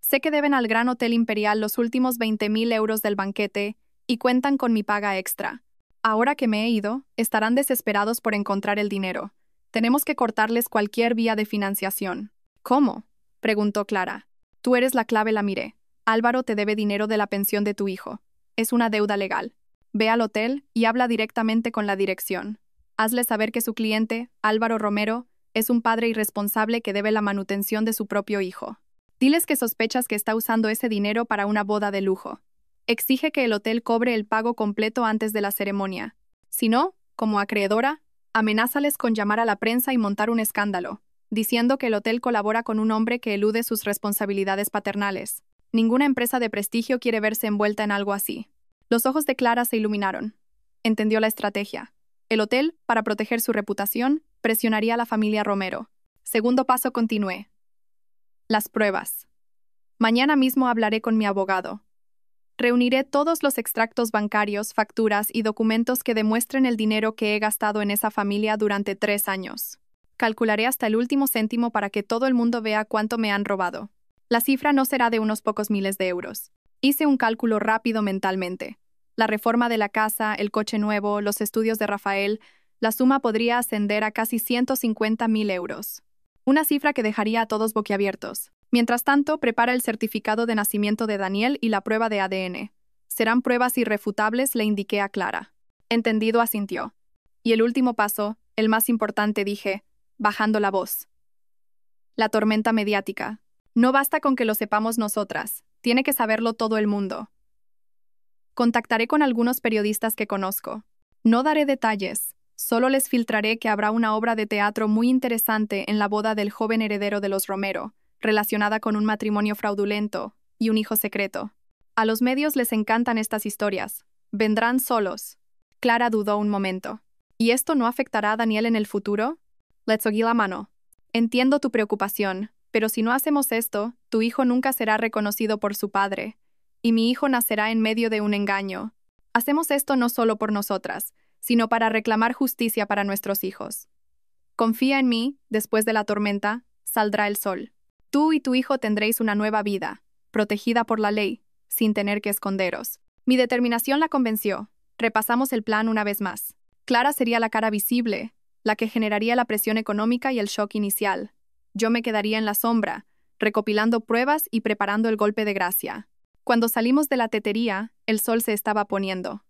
Sé que deben al Gran Hotel Imperial los últimos 20.000 euros del banquete y cuentan con mi paga extra. Ahora que me he ido, estarán desesperados por encontrar el dinero. Tenemos que cortarles cualquier vía de financiación. ¿Cómo?, preguntó Clara. Tú eres la clave, la miré. Álvaro te debe dinero de la pensión de tu hijo. Es una deuda legal. Ve al hotel y habla directamente con la dirección. Hazle saber que su cliente, Álvaro Romero, es un padre irresponsable que debe la manutención de su propio hijo. Diles que sospechas que está usando ese dinero para una boda de lujo. Exige que el hotel cobre el pago completo antes de la ceremonia. Si no, como acreedora, amenázales con llamar a la prensa y montar un escándalo, diciendo que el hotel colabora con un hombre que elude sus responsabilidades paternales. Ninguna empresa de prestigio quiere verse envuelta en algo así. Los ojos de Clara se iluminaron. Entendió la estrategia. El hotel, para proteger su reputación, presionaría a la familia Romero. Segundo paso, continué. Las pruebas. Mañana mismo hablaré con mi abogado. Reuniré todos los extractos bancarios, facturas y documentos que demuestren el dinero que he gastado en esa familia durante 3 años. Calcularé hasta el último céntimo para que todo el mundo vea cuánto me han robado. La cifra no será de unos pocos miles de euros. Hice un cálculo rápido mentalmente. La reforma de la casa, el coche nuevo, los estudios de Rafael, la suma podría ascender a casi 150.000 euros. Una cifra que dejaría a todos boquiabiertos. Mientras tanto, prepara el certificado de nacimiento de Daniel y la prueba de ADN. Serán pruebas irrefutables, le indiqué a Clara. Entendido, asintió. Y el último paso, el más importante, dije, bajando la voz. La tormenta mediática. No basta con que lo sepamos nosotras, tiene que saberlo todo el mundo. Contactaré con algunos periodistas que conozco. No daré detalles, solo les filtraré que habrá una obra de teatro muy interesante en la boda del joven heredero de los Romero, relacionada con un matrimonio fraudulento y un hijo secreto. A los medios les encantan estas historias. Vendrán solos. Clara dudó un momento. ¿Y esto no afectará a Daniel en el futuro? Le seguí la mano. Entiendo tu preocupación, pero si no hacemos esto, tu hijo nunca será reconocido por su padre, y mi hijo nacerá en medio de un engaño. Hacemos esto no solo por nosotras, sino para reclamar justicia para nuestros hijos. Confía en mí, después de la tormenta, saldrá el sol. Tú y tu hijo tendréis una nueva vida, protegida por la ley, sin tener que esconderos. Mi determinación la convenció. Repasamos el plan una vez más. Clara sería la cara visible, la que generaría la presión económica y el shock inicial. Yo me quedaría en la sombra, recopilando pruebas y preparando el golpe de gracia. Cuando salimos de la tetería, el sol se estaba poniendo.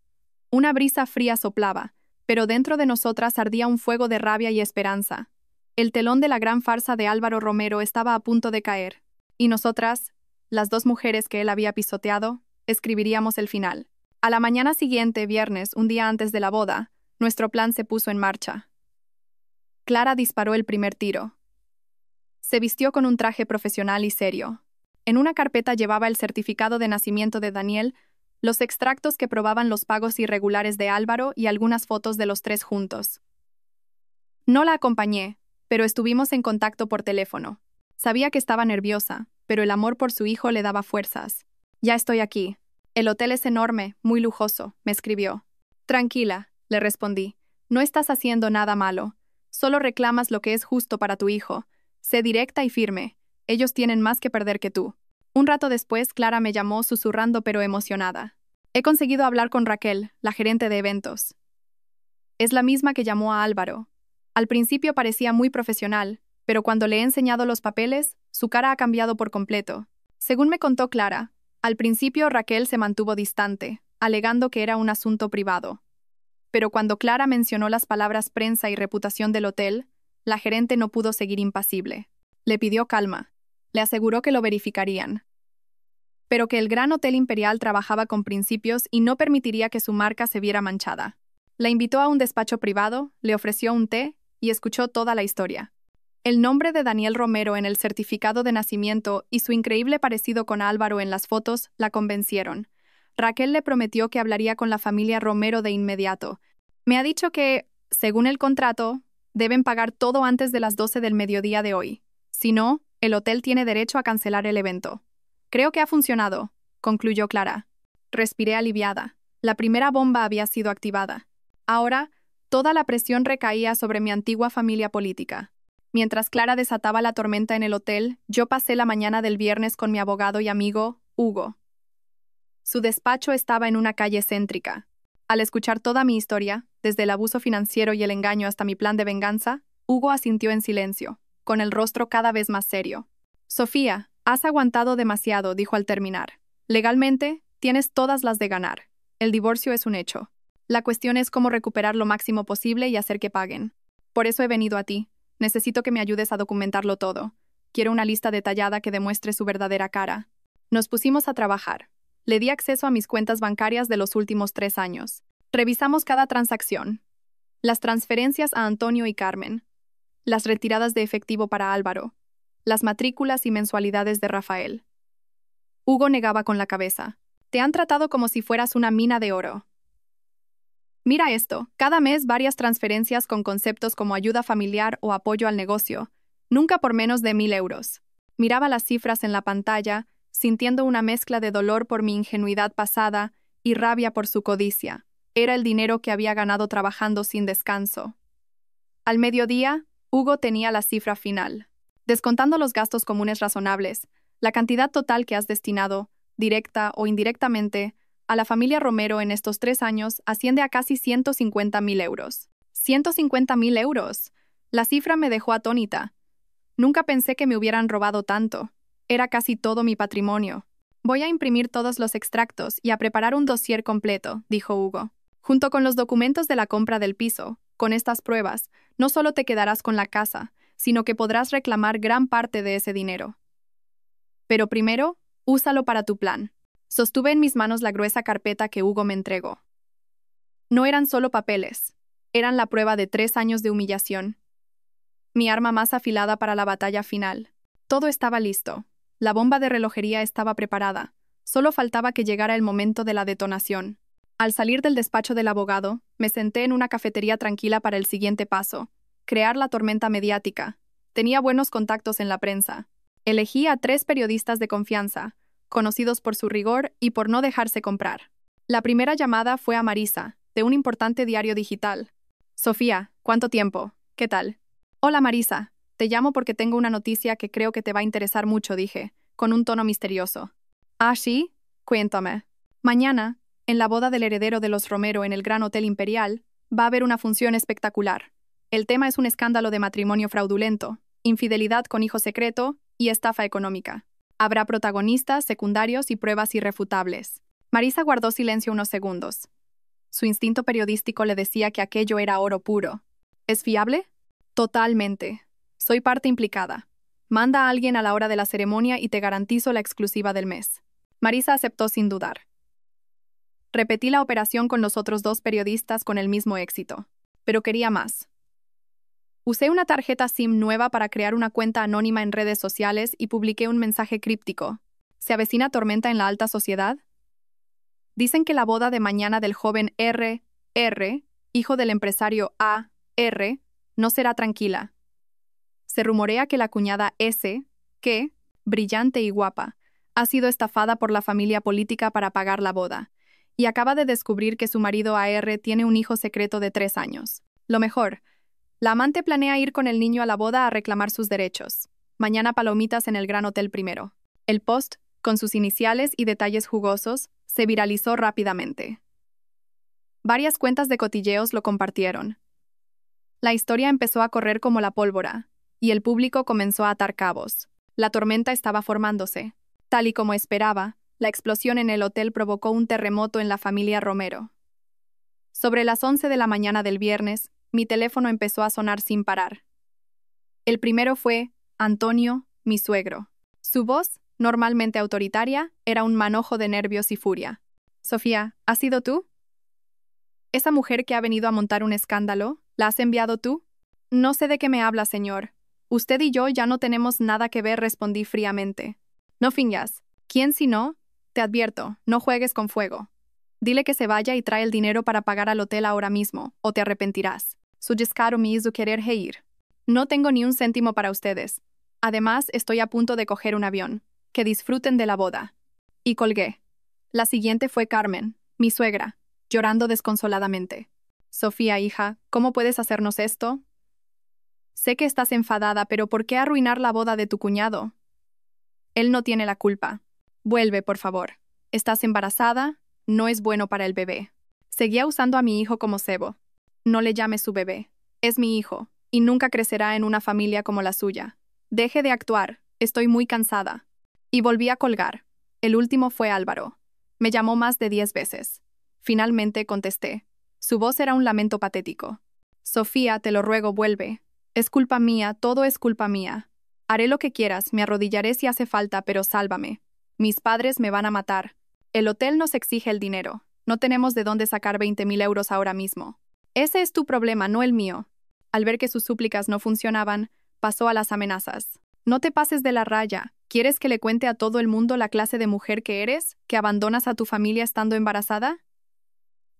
Una brisa fría soplaba, pero dentro de nosotras ardía un fuego de rabia y esperanza. El telón de la gran farsa de Álvaro Romero estaba a punto de caer, y nosotras, las dos mujeres que él había pisoteado, escribiríamos el final. A la mañana siguiente, viernes, un día antes de la boda, nuestro plan se puso en marcha. Clara disparó el primer tiro. Se vistió con un traje profesional y serio. En una carpeta llevaba el certificado de nacimiento de Daniel, los extractos que probaban los pagos irregulares de Álvaro y algunas fotos de los tres juntos. No la acompañé, pero estuvimos en contacto por teléfono. Sabía que estaba nerviosa, pero el amor por su hijo le daba fuerzas. Ya estoy aquí. El hotel es enorme, muy lujoso, me escribió. Tranquila, le respondí. No estás haciendo nada malo. Solo reclamas lo que es justo para tu hijo. Sé directa y firme. Ellos tienen más que perder que tú. Un rato después, Clara me llamó susurrando pero emocionada. He conseguido hablar con Raquel, la gerente de eventos. Es la misma que llamó a Álvaro. Al principio parecía muy profesional, pero cuando le he enseñado los papeles, su cara ha cambiado por completo. Según me contó Clara, al principio Raquel se mantuvo distante, alegando que era un asunto privado. Pero cuando Clara mencionó las palabras prensa y reputación del hotel, la gerente no pudo seguir impasible. Le pidió calma. Le aseguró que lo verificarían. Pero que el Gran Hotel Imperial trabajaba con principios y no permitiría que su marca se viera manchada. La invitó a un despacho privado, le ofreció un té y escuchó toda la historia. El nombre de Daniel Romero en el certificado de nacimiento y su increíble parecido con Álvaro en las fotos la convencieron. Raquel le prometió que hablaría con la familia Romero de inmediato. Me ha dicho que, según el contrato, deben pagar todo antes de las 12 del mediodía de hoy. Si no, el hotel tiene derecho a cancelar el evento. Creo que ha funcionado, concluyó Clara. Respiré aliviada. La primera bomba había sido activada. Ahora, toda la presión recaía sobre mi antigua familia política. Mientras Clara desataba la tormenta en el hotel, yo pasé la mañana del viernes con mi abogado y amigo, Hugo. Su despacho estaba en una calle céntrica. Al escuchar toda mi historia, desde el abuso financiero y el engaño hasta mi plan de venganza, Hugo asintió en silencio, con el rostro cada vez más serio. Sofía, has aguantado demasiado, dijo al terminar. Legalmente, tienes todas las de ganar. El divorcio es un hecho. La cuestión es cómo recuperar lo máximo posible y hacer que paguen. Por eso he venido a ti. Necesito que me ayudes a documentarlo todo. Quiero una lista detallada que demuestre su verdadera cara. Nos pusimos a trabajar. Le di acceso a mis cuentas bancarias de los últimos 3 años. Revisamos cada transacción. Las transferencias a Antonio y Carmen. Las retiradas de efectivo para Álvaro. Las matrículas y mensualidades de Rafael. Hugo negaba con la cabeza. Te han tratado como si fueras una mina de oro. Mira esto, cada mes varias transferencias con conceptos como ayuda familiar o apoyo al negocio, nunca por menos de 1.000 euros. Miraba las cifras en la pantalla, sintiendo una mezcla de dolor por mi ingenuidad pasada y rabia por su codicia. Era el dinero que había ganado trabajando sin descanso. Al mediodía, Hugo tenía la cifra final. Descontando los gastos comunes razonables, la cantidad total que has destinado, directa o indirectamente, a la familia Romero en estos 3 años asciende a casi 150.000 euros. ¡150.000 euros! La cifra me dejó atónita. Nunca pensé que me hubieran robado tanto. Era casi todo mi patrimonio. Voy a imprimir todos los extractos y a preparar un dossier completo, dijo Hugo. Junto con los documentos de la compra del piso, con estas pruebas, no solo te quedarás con la casa, sino que podrás reclamar gran parte de ese dinero. Pero primero, úsalo para tu plan. Sostuve en mis manos la gruesa carpeta que Hugo me entregó. No eran solo papeles, eran la prueba de 3 años de humillación. Mi arma más afilada para la batalla final. Todo estaba listo. La bomba de relojería estaba preparada. Solo faltaba que llegara el momento de la detonación. Al salir del despacho del abogado, me senté en una cafetería tranquila para el siguiente paso: crear la tormenta mediática. Tenía buenos contactos en la prensa. Elegí a 3 periodistas de confianza, conocidos por su rigor y por no dejarse comprar. La primera llamada fue a Marisa, de un importante diario digital. Sofía, ¿cuánto tiempo? ¿Qué tal? Hola Marisa, te llamo porque tengo una noticia que creo que te va a interesar mucho, dije, con un tono misterioso. ¿Ah, sí? Cuéntame. Mañana, en la boda del heredero de los Romero en el Gran Hotel Imperial, va a haber una función espectacular. El tema es un escándalo de matrimonio fraudulento, infidelidad con hijo secreto y estafa económica. Habrá protagonistas, secundarios y pruebas irrefutables. Marisa guardó silencio unos segundos. Su instinto periodístico le decía que aquello era oro puro. ¿Es fiable? Totalmente. Soy parte implicada. Manda a alguien a la hora de la ceremonia y te garantizo la exclusiva del mes. Marisa aceptó sin dudar. Repetí la operación con los otros 2 periodistas con el mismo éxito. Pero quería más. Usé una tarjeta SIM nueva para crear una cuenta anónima en redes sociales y publiqué un mensaje críptico. ¿Se avecina tormenta en la alta sociedad? Dicen que la boda de mañana del joven R., hijo del empresario A.R., no será tranquila. Se rumorea que la cuñada S., que, brillante y guapa, ha sido estafada por la familia política para pagar la boda, y acaba de descubrir que su marido A.R. tiene un hijo secreto de 3 años. Lo mejor, la amante planea ir con el niño a la boda a reclamar sus derechos. Mañana palomitas en el Gran Hotel Primero. El post, con sus iniciales y detalles jugosos, se viralizó rápidamente. Varias cuentas de cotilleos lo compartieron. La historia empezó a correr como la pólvora, y el público comenzó a atar cabos. La tormenta estaba formándose. Tal y como esperaba, la explosión en el hotel provocó un terremoto en la familia Romero. Sobre las 11 de la mañana del viernes, mi teléfono empezó a sonar sin parar. El primero fue Antonio, mi suegro. Su voz, normalmente autoritaria, era un manojo de nervios y furia. «Sofía, ¿has sido tú? ¿Esa mujer que ha venido a montar un escándalo, la has enviado tú?» «No sé de qué me habla, señor. Usted y yo ya no tenemos nada que ver», respondí fríamente. «No fingas. ¿Quién si no? Te advierto, no juegues con fuego. Dile que se vaya y trae el dinero para pagar al hotel ahora mismo, o te arrepentirás». Su descaro me hizo querer reír. «No tengo ni un céntimo para ustedes. Además, estoy a punto de coger un avión. Que disfruten de la boda». Y colgué. La siguiente fue Carmen, mi suegra, llorando desconsoladamente. «Sofía, hija, ¿cómo puedes hacernos esto? Sé que estás enfadada, pero ¿por qué arruinar la boda de tu cuñado? Él no tiene la culpa. Vuelve, por favor. Estás embarazada, no es bueno para el bebé». Seguía usando a mi hijo como cebo. «No le llame su bebé. Es mi hijo, y nunca crecerá en una familia como la suya. Deje de actuar, estoy muy cansada». Y volví a colgar. El último fue Álvaro. Me llamó más de 10 veces. Finalmente contesté. Su voz era un lamento patético. «Sofía, te lo ruego, vuelve. Es culpa mía, todo es culpa mía. Haré lo que quieras, me arrodillaré si hace falta, pero sálvame. Mis padres me van a matar. El hotel nos exige el dinero. No tenemos de dónde sacar 20.000 euros ahora mismo. Ese es tu problema, no el mío». Al ver que sus súplicas no funcionaban, pasó a las amenazas. «No te pases de la raya. ¿Quieres que le cuente a todo el mundo la clase de mujer que eres, que abandonas a tu familia estando embarazada?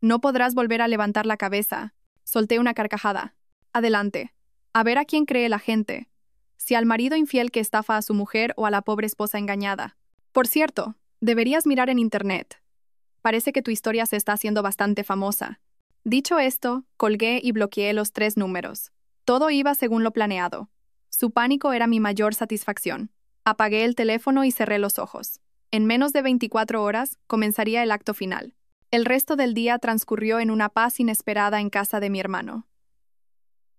No podrás volver a levantar la cabeza». Solté una carcajada. «Adelante. A ver a quién cree la gente. Si al marido infiel que estafa a su mujer o a la pobre esposa engañada. Por cierto, deberías mirar en internet. Parece que tu historia se está haciendo bastante famosa». Dicho esto, colgué y bloqueé los 3 números. Todo iba según lo planeado. Su pánico era mi mayor satisfacción. Apagué el teléfono y cerré los ojos. En menos de 24 horas comenzaría el acto final. El resto del día transcurrió en una paz inesperada en casa de mi hermano.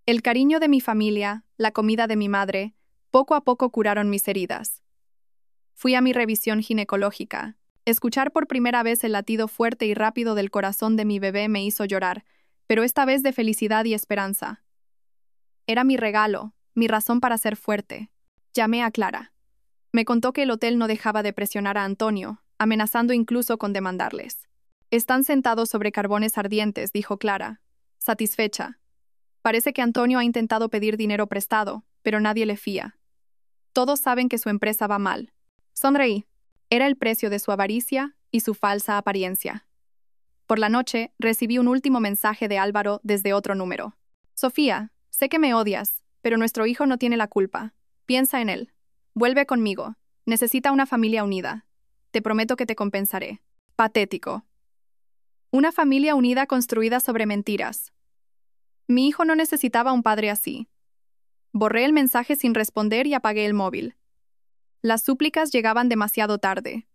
El cariño de mi familia, la comida de mi madre, poco a poco curaron mis heridas. Fui a mi revisión ginecológica. Escuchar por primera vez el latido fuerte y rápido del corazón de mi bebé me hizo llorar, pero esta vez de felicidad y esperanza. Era mi regalo, mi razón para ser fuerte. Llamé a Clara. Me contó que el hotel no dejaba de presionar a Antonio, amenazando incluso con demandarles. «Están sentados sobre carbones ardientes», dijo Clara, satisfecha. «Parece que Antonio ha intentado pedir dinero prestado, pero nadie le fía. Todos saben que su empresa va mal». Sonreí. Era el precio de su avaricia y su falsa apariencia. Por la noche, recibí un último mensaje de Álvaro desde otro número. «Sofía, sé que me odias, pero nuestro hijo no tiene la culpa. Piensa en él. Vuelve conmigo. Necesita una familia unida. Te prometo que te compensaré». Patético. Una familia unida construida sobre mentiras. Mi hijo no necesitaba un padre así. Borré el mensaje sin responder y apagué el móvil. Las súplicas llegaban demasiado tarde.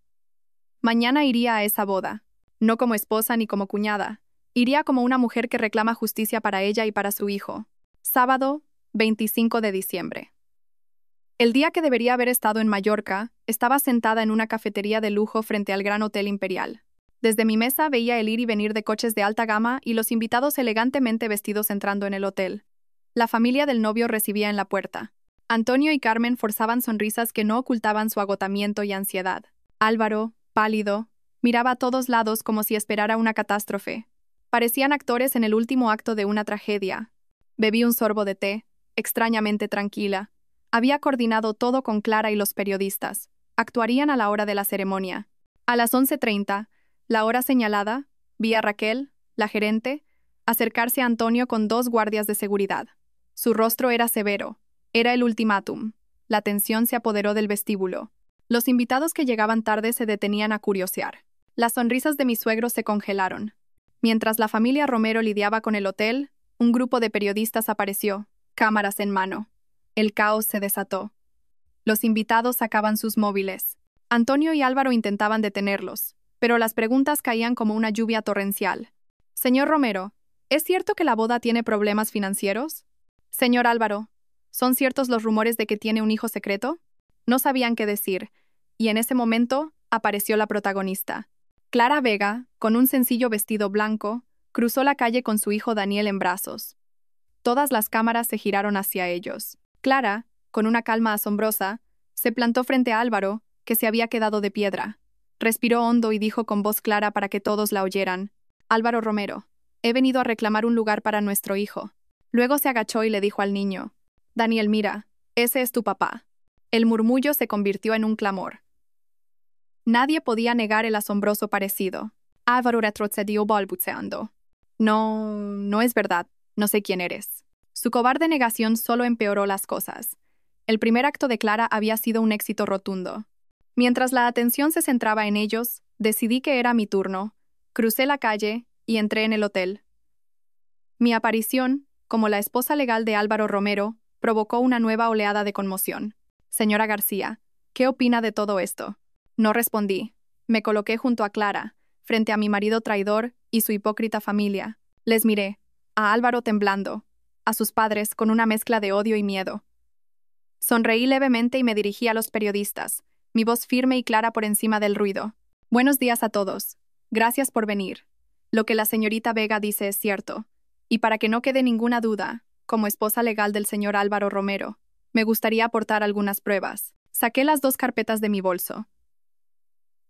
Mañana iría a esa boda. No como esposa ni como cuñada. Iría como una mujer que reclama justicia para ella y para su hijo. Sábado, 25 de diciembre. El día que debería haber estado en Mallorca, estaba sentada en una cafetería de lujo frente al Gran Hotel Imperial. Desde mi mesa veía el ir y venir de coches de alta gama y los invitados elegantemente vestidos entrando en el hotel. La familia del novio recibía en la puerta. Antonio y Carmen forzaban sonrisas que no ocultaban su agotamiento y ansiedad. Álvaro, pálido, miraba a todos lados como si esperara una catástrofe. Parecían actores en el último acto de una tragedia. Bebí un sorbo de té, extrañamente tranquila. Había coordinado todo con Clara y los periodistas. Actuarían a la hora de la ceremonia. A las 11:30, la hora señalada, vi a Raquel, la gerente, acercarse a Antonio con 2 guardias de seguridad. Su rostro era severo. Era el ultimátum. La tensión se apoderó del vestíbulo. Los invitados que llegaban tarde se detenían a curiosear. Las sonrisas de mi suegro se congelaron. Mientras la familia Romero lidiaba con el hotel, un grupo de periodistas apareció, cámaras en mano. El caos se desató. Los invitados sacaban sus móviles. Antonio y Álvaro intentaban detenerlos, pero las preguntas caían como una lluvia torrencial. Señor Romero, ¿es cierto que la boda tiene problemas financieros? Señor Álvaro, ¿son ciertos los rumores de que tiene un hijo secreto? No sabían qué decir, y en ese momento apareció la protagonista. Clara Vega, con un sencillo vestido blanco, cruzó la calle con su hijo Daniel en brazos. Todas las cámaras se giraron hacia ellos. Clara, con una calma asombrosa, se plantó frente a Álvaro, que se había quedado de piedra. Respiró hondo y dijo con voz clara para que todos la oyeran: Álvaro Romero, he venido a reclamar un lugar para nuestro hijo. Luego se agachó y le dijo al niño: Daniel, mira, ese es tu papá. El murmullo se convirtió en un clamor. Nadie podía negar el asombroso parecido. Álvaro retrocedió balbuceando. No es verdad. No sé quién eres. Su cobarde negación solo empeoró las cosas. El primer acto de Clara había sido un éxito rotundo. Mientras la atención se centraba en ellos, decidí que era mi turno. Crucé la calle y entré en el hotel. Mi aparición, como la esposa legal de Álvaro Romero, provocó una nueva oleada de conmoción. Señora García, ¿qué opina de todo esto? No respondí. Me coloqué junto a Clara, frente a mi marido traidor y su hipócrita familia. Les miré, a Álvaro temblando, a sus padres con una mezcla de odio y miedo. Sonreí levemente y me dirigí a los periodistas, mi voz firme y clara por encima del ruido. Buenos días a todos. Gracias por venir. Lo que la señorita Vega dice es cierto. Y para que no quede ninguna duda, como esposa legal del señor Álvaro Romero, me gustaría aportar algunas pruebas. Saqué las 2 carpetas de mi bolso.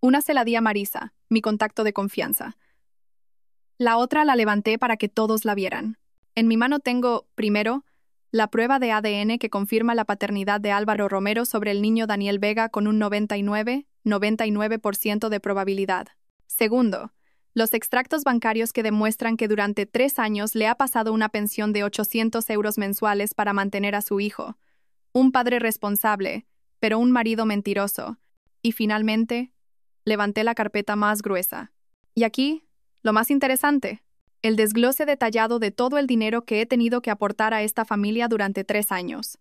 Una se la di a Marisa, mi contacto de confianza. La otra la levanté para que todos la vieran. En mi mano tengo, primero, la prueba de ADN que confirma la paternidad de Álvaro Romero sobre el niño Daniel Vega con un 99% de probabilidad. Segundo, los extractos bancarios que demuestran que durante 3 años le ha pasado una pensión de 800 euros mensuales para mantener a su hijo. Un padre responsable, pero un marido mentiroso. Y finalmente, levanté la carpeta más gruesa. Y aquí, lo más interesante, el desglose detallado de todo el dinero que he tenido que aportar a esta familia durante 3 años.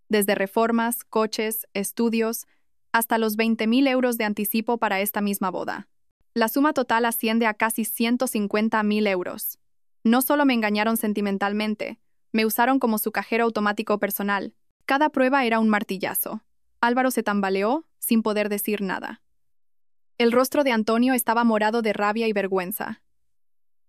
Desde reformas, coches, estudios, hasta los 20.000 euros de anticipo para esta misma boda. La suma total asciende a casi 150.000 euros. No solo me engañaron sentimentalmente, me usaron como su cajero automático personal. Cada prueba era un martillazo. Álvaro se tambaleó, sin poder decir nada. El rostro de Antonio estaba morado de rabia y vergüenza.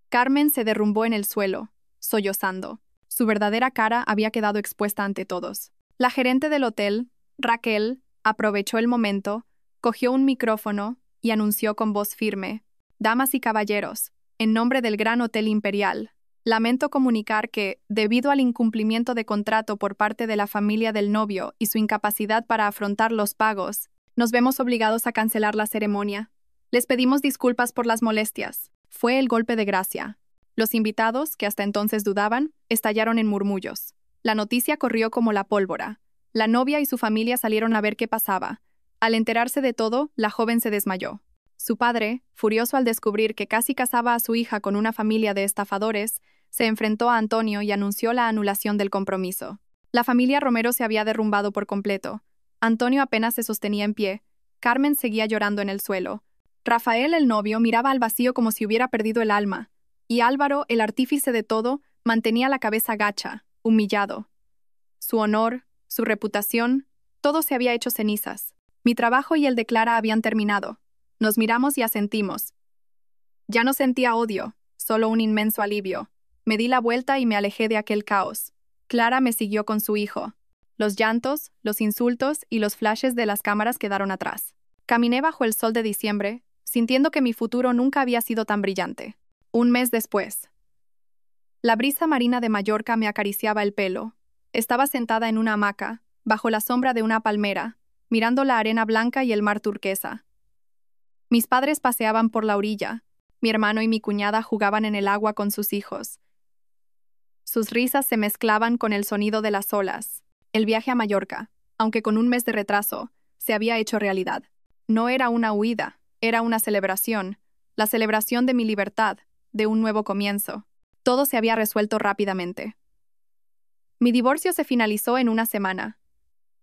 Carmen se derrumbó en el suelo, sollozando. Su verdadera cara había quedado expuesta ante todos. La gerente del hotel, Raquel, aprovechó el momento, cogió un micrófono y anunció con voz firme: Damas y caballeros, en nombre del Gran Hotel Imperial, lamento comunicar que, debido al incumplimiento de contrato por parte de la familia del novio y su incapacidad para afrontar los pagos, nos vemos obligados a cancelar la ceremonia. Les pedimos disculpas por las molestias. Fue el golpe de gracia. Los invitados, que hasta entonces dudaban, estallaron en murmullos. La noticia corrió como la pólvora. La novia y su familia salieron a ver qué pasaba. Al enterarse de todo, la joven se desmayó. Su padre, furioso al descubrir que casi casaba a su hija con una familia de estafadores, se enfrentó a Antonio y anunció la anulación del compromiso. La familia Romero se había derrumbado por completo. Antonio apenas se sostenía en pie. Carmen seguía llorando en el suelo. Rafael, el novio, miraba al vacío como si hubiera perdido el alma. Y Álvaro, el artífice de todo, mantenía la cabeza gacha, humillado. Su honor, su reputación, todo se había hecho cenizas. Mi trabajo y el de Clara habían terminado. Nos miramos y asentimos. Ya no sentía odio, solo un inmenso alivio. Me di la vuelta y me alejé de aquel caos. Clara me siguió con su hijo. Los llantos, los insultos y los flashes de las cámaras quedaron atrás. Caminé bajo el sol de diciembre, sintiendo que mi futuro nunca había sido tan brillante. Un mes después. La brisa marina de Mallorca me acariciaba el pelo. Estaba sentada en una hamaca, bajo la sombra de una palmera, mirando la arena blanca y el mar turquesa. Mis padres paseaban por la orilla. Mi hermano y mi cuñada jugaban en el agua con sus hijos. Sus risas se mezclaban con el sonido de las olas. El viaje a Mallorca, aunque con un mes de retraso, se había hecho realidad. No era una huida, era una celebración, la celebración de mi libertad, de un nuevo comienzo. Todo se había resuelto rápidamente. Mi divorcio se finalizó en una semana.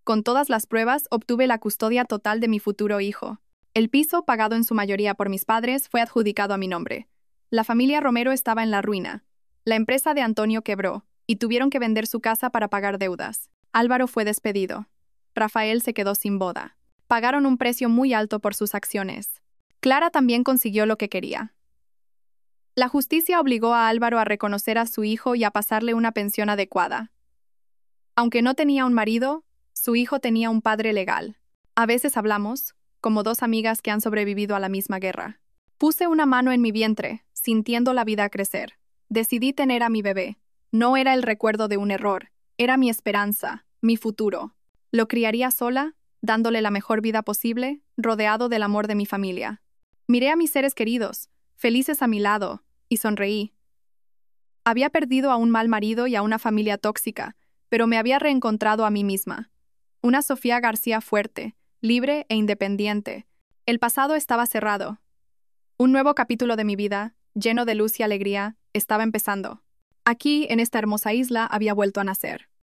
Con todas las pruebas, obtuve la custodia total de mi futuro hijo. El piso, pagado en su mayoría por mis padres, fue adjudicado a mi nombre. La familia Romero estaba en la ruina. La empresa de Antonio quebró, y tuvieron que vender su casa para pagar deudas. Álvaro fue despedido. Rafael se quedó sin boda. Pagaron un precio muy alto por sus acciones. Clara también consiguió lo que quería. La justicia obligó a Álvaro a reconocer a su hijo y a pasarle una pensión adecuada. Aunque no tenía un marido, su hijo tenía un padre legal. A veces hablamos, como dos amigas que han sobrevivido a la misma guerra. Puse una mano en mi vientre, sintiendo la vida crecer. Decidí tener a mi bebé. No era el recuerdo de un error, era mi esperanza, mi futuro. Lo criaría sola, dándole la mejor vida posible, rodeado del amor de mi familia. Miré a mis seres queridos, felices a mi lado, y sonreí. Había perdido a un mal marido y a una familia tóxica, pero me había reencontrado a mí misma. Una Sofía García fuerte, libre e independiente. El pasado estaba cerrado. Un nuevo capítulo de mi vida, lleno de luz y alegría, estaba empezando. Aquí, en esta hermosa isla, había vuelto a nacer.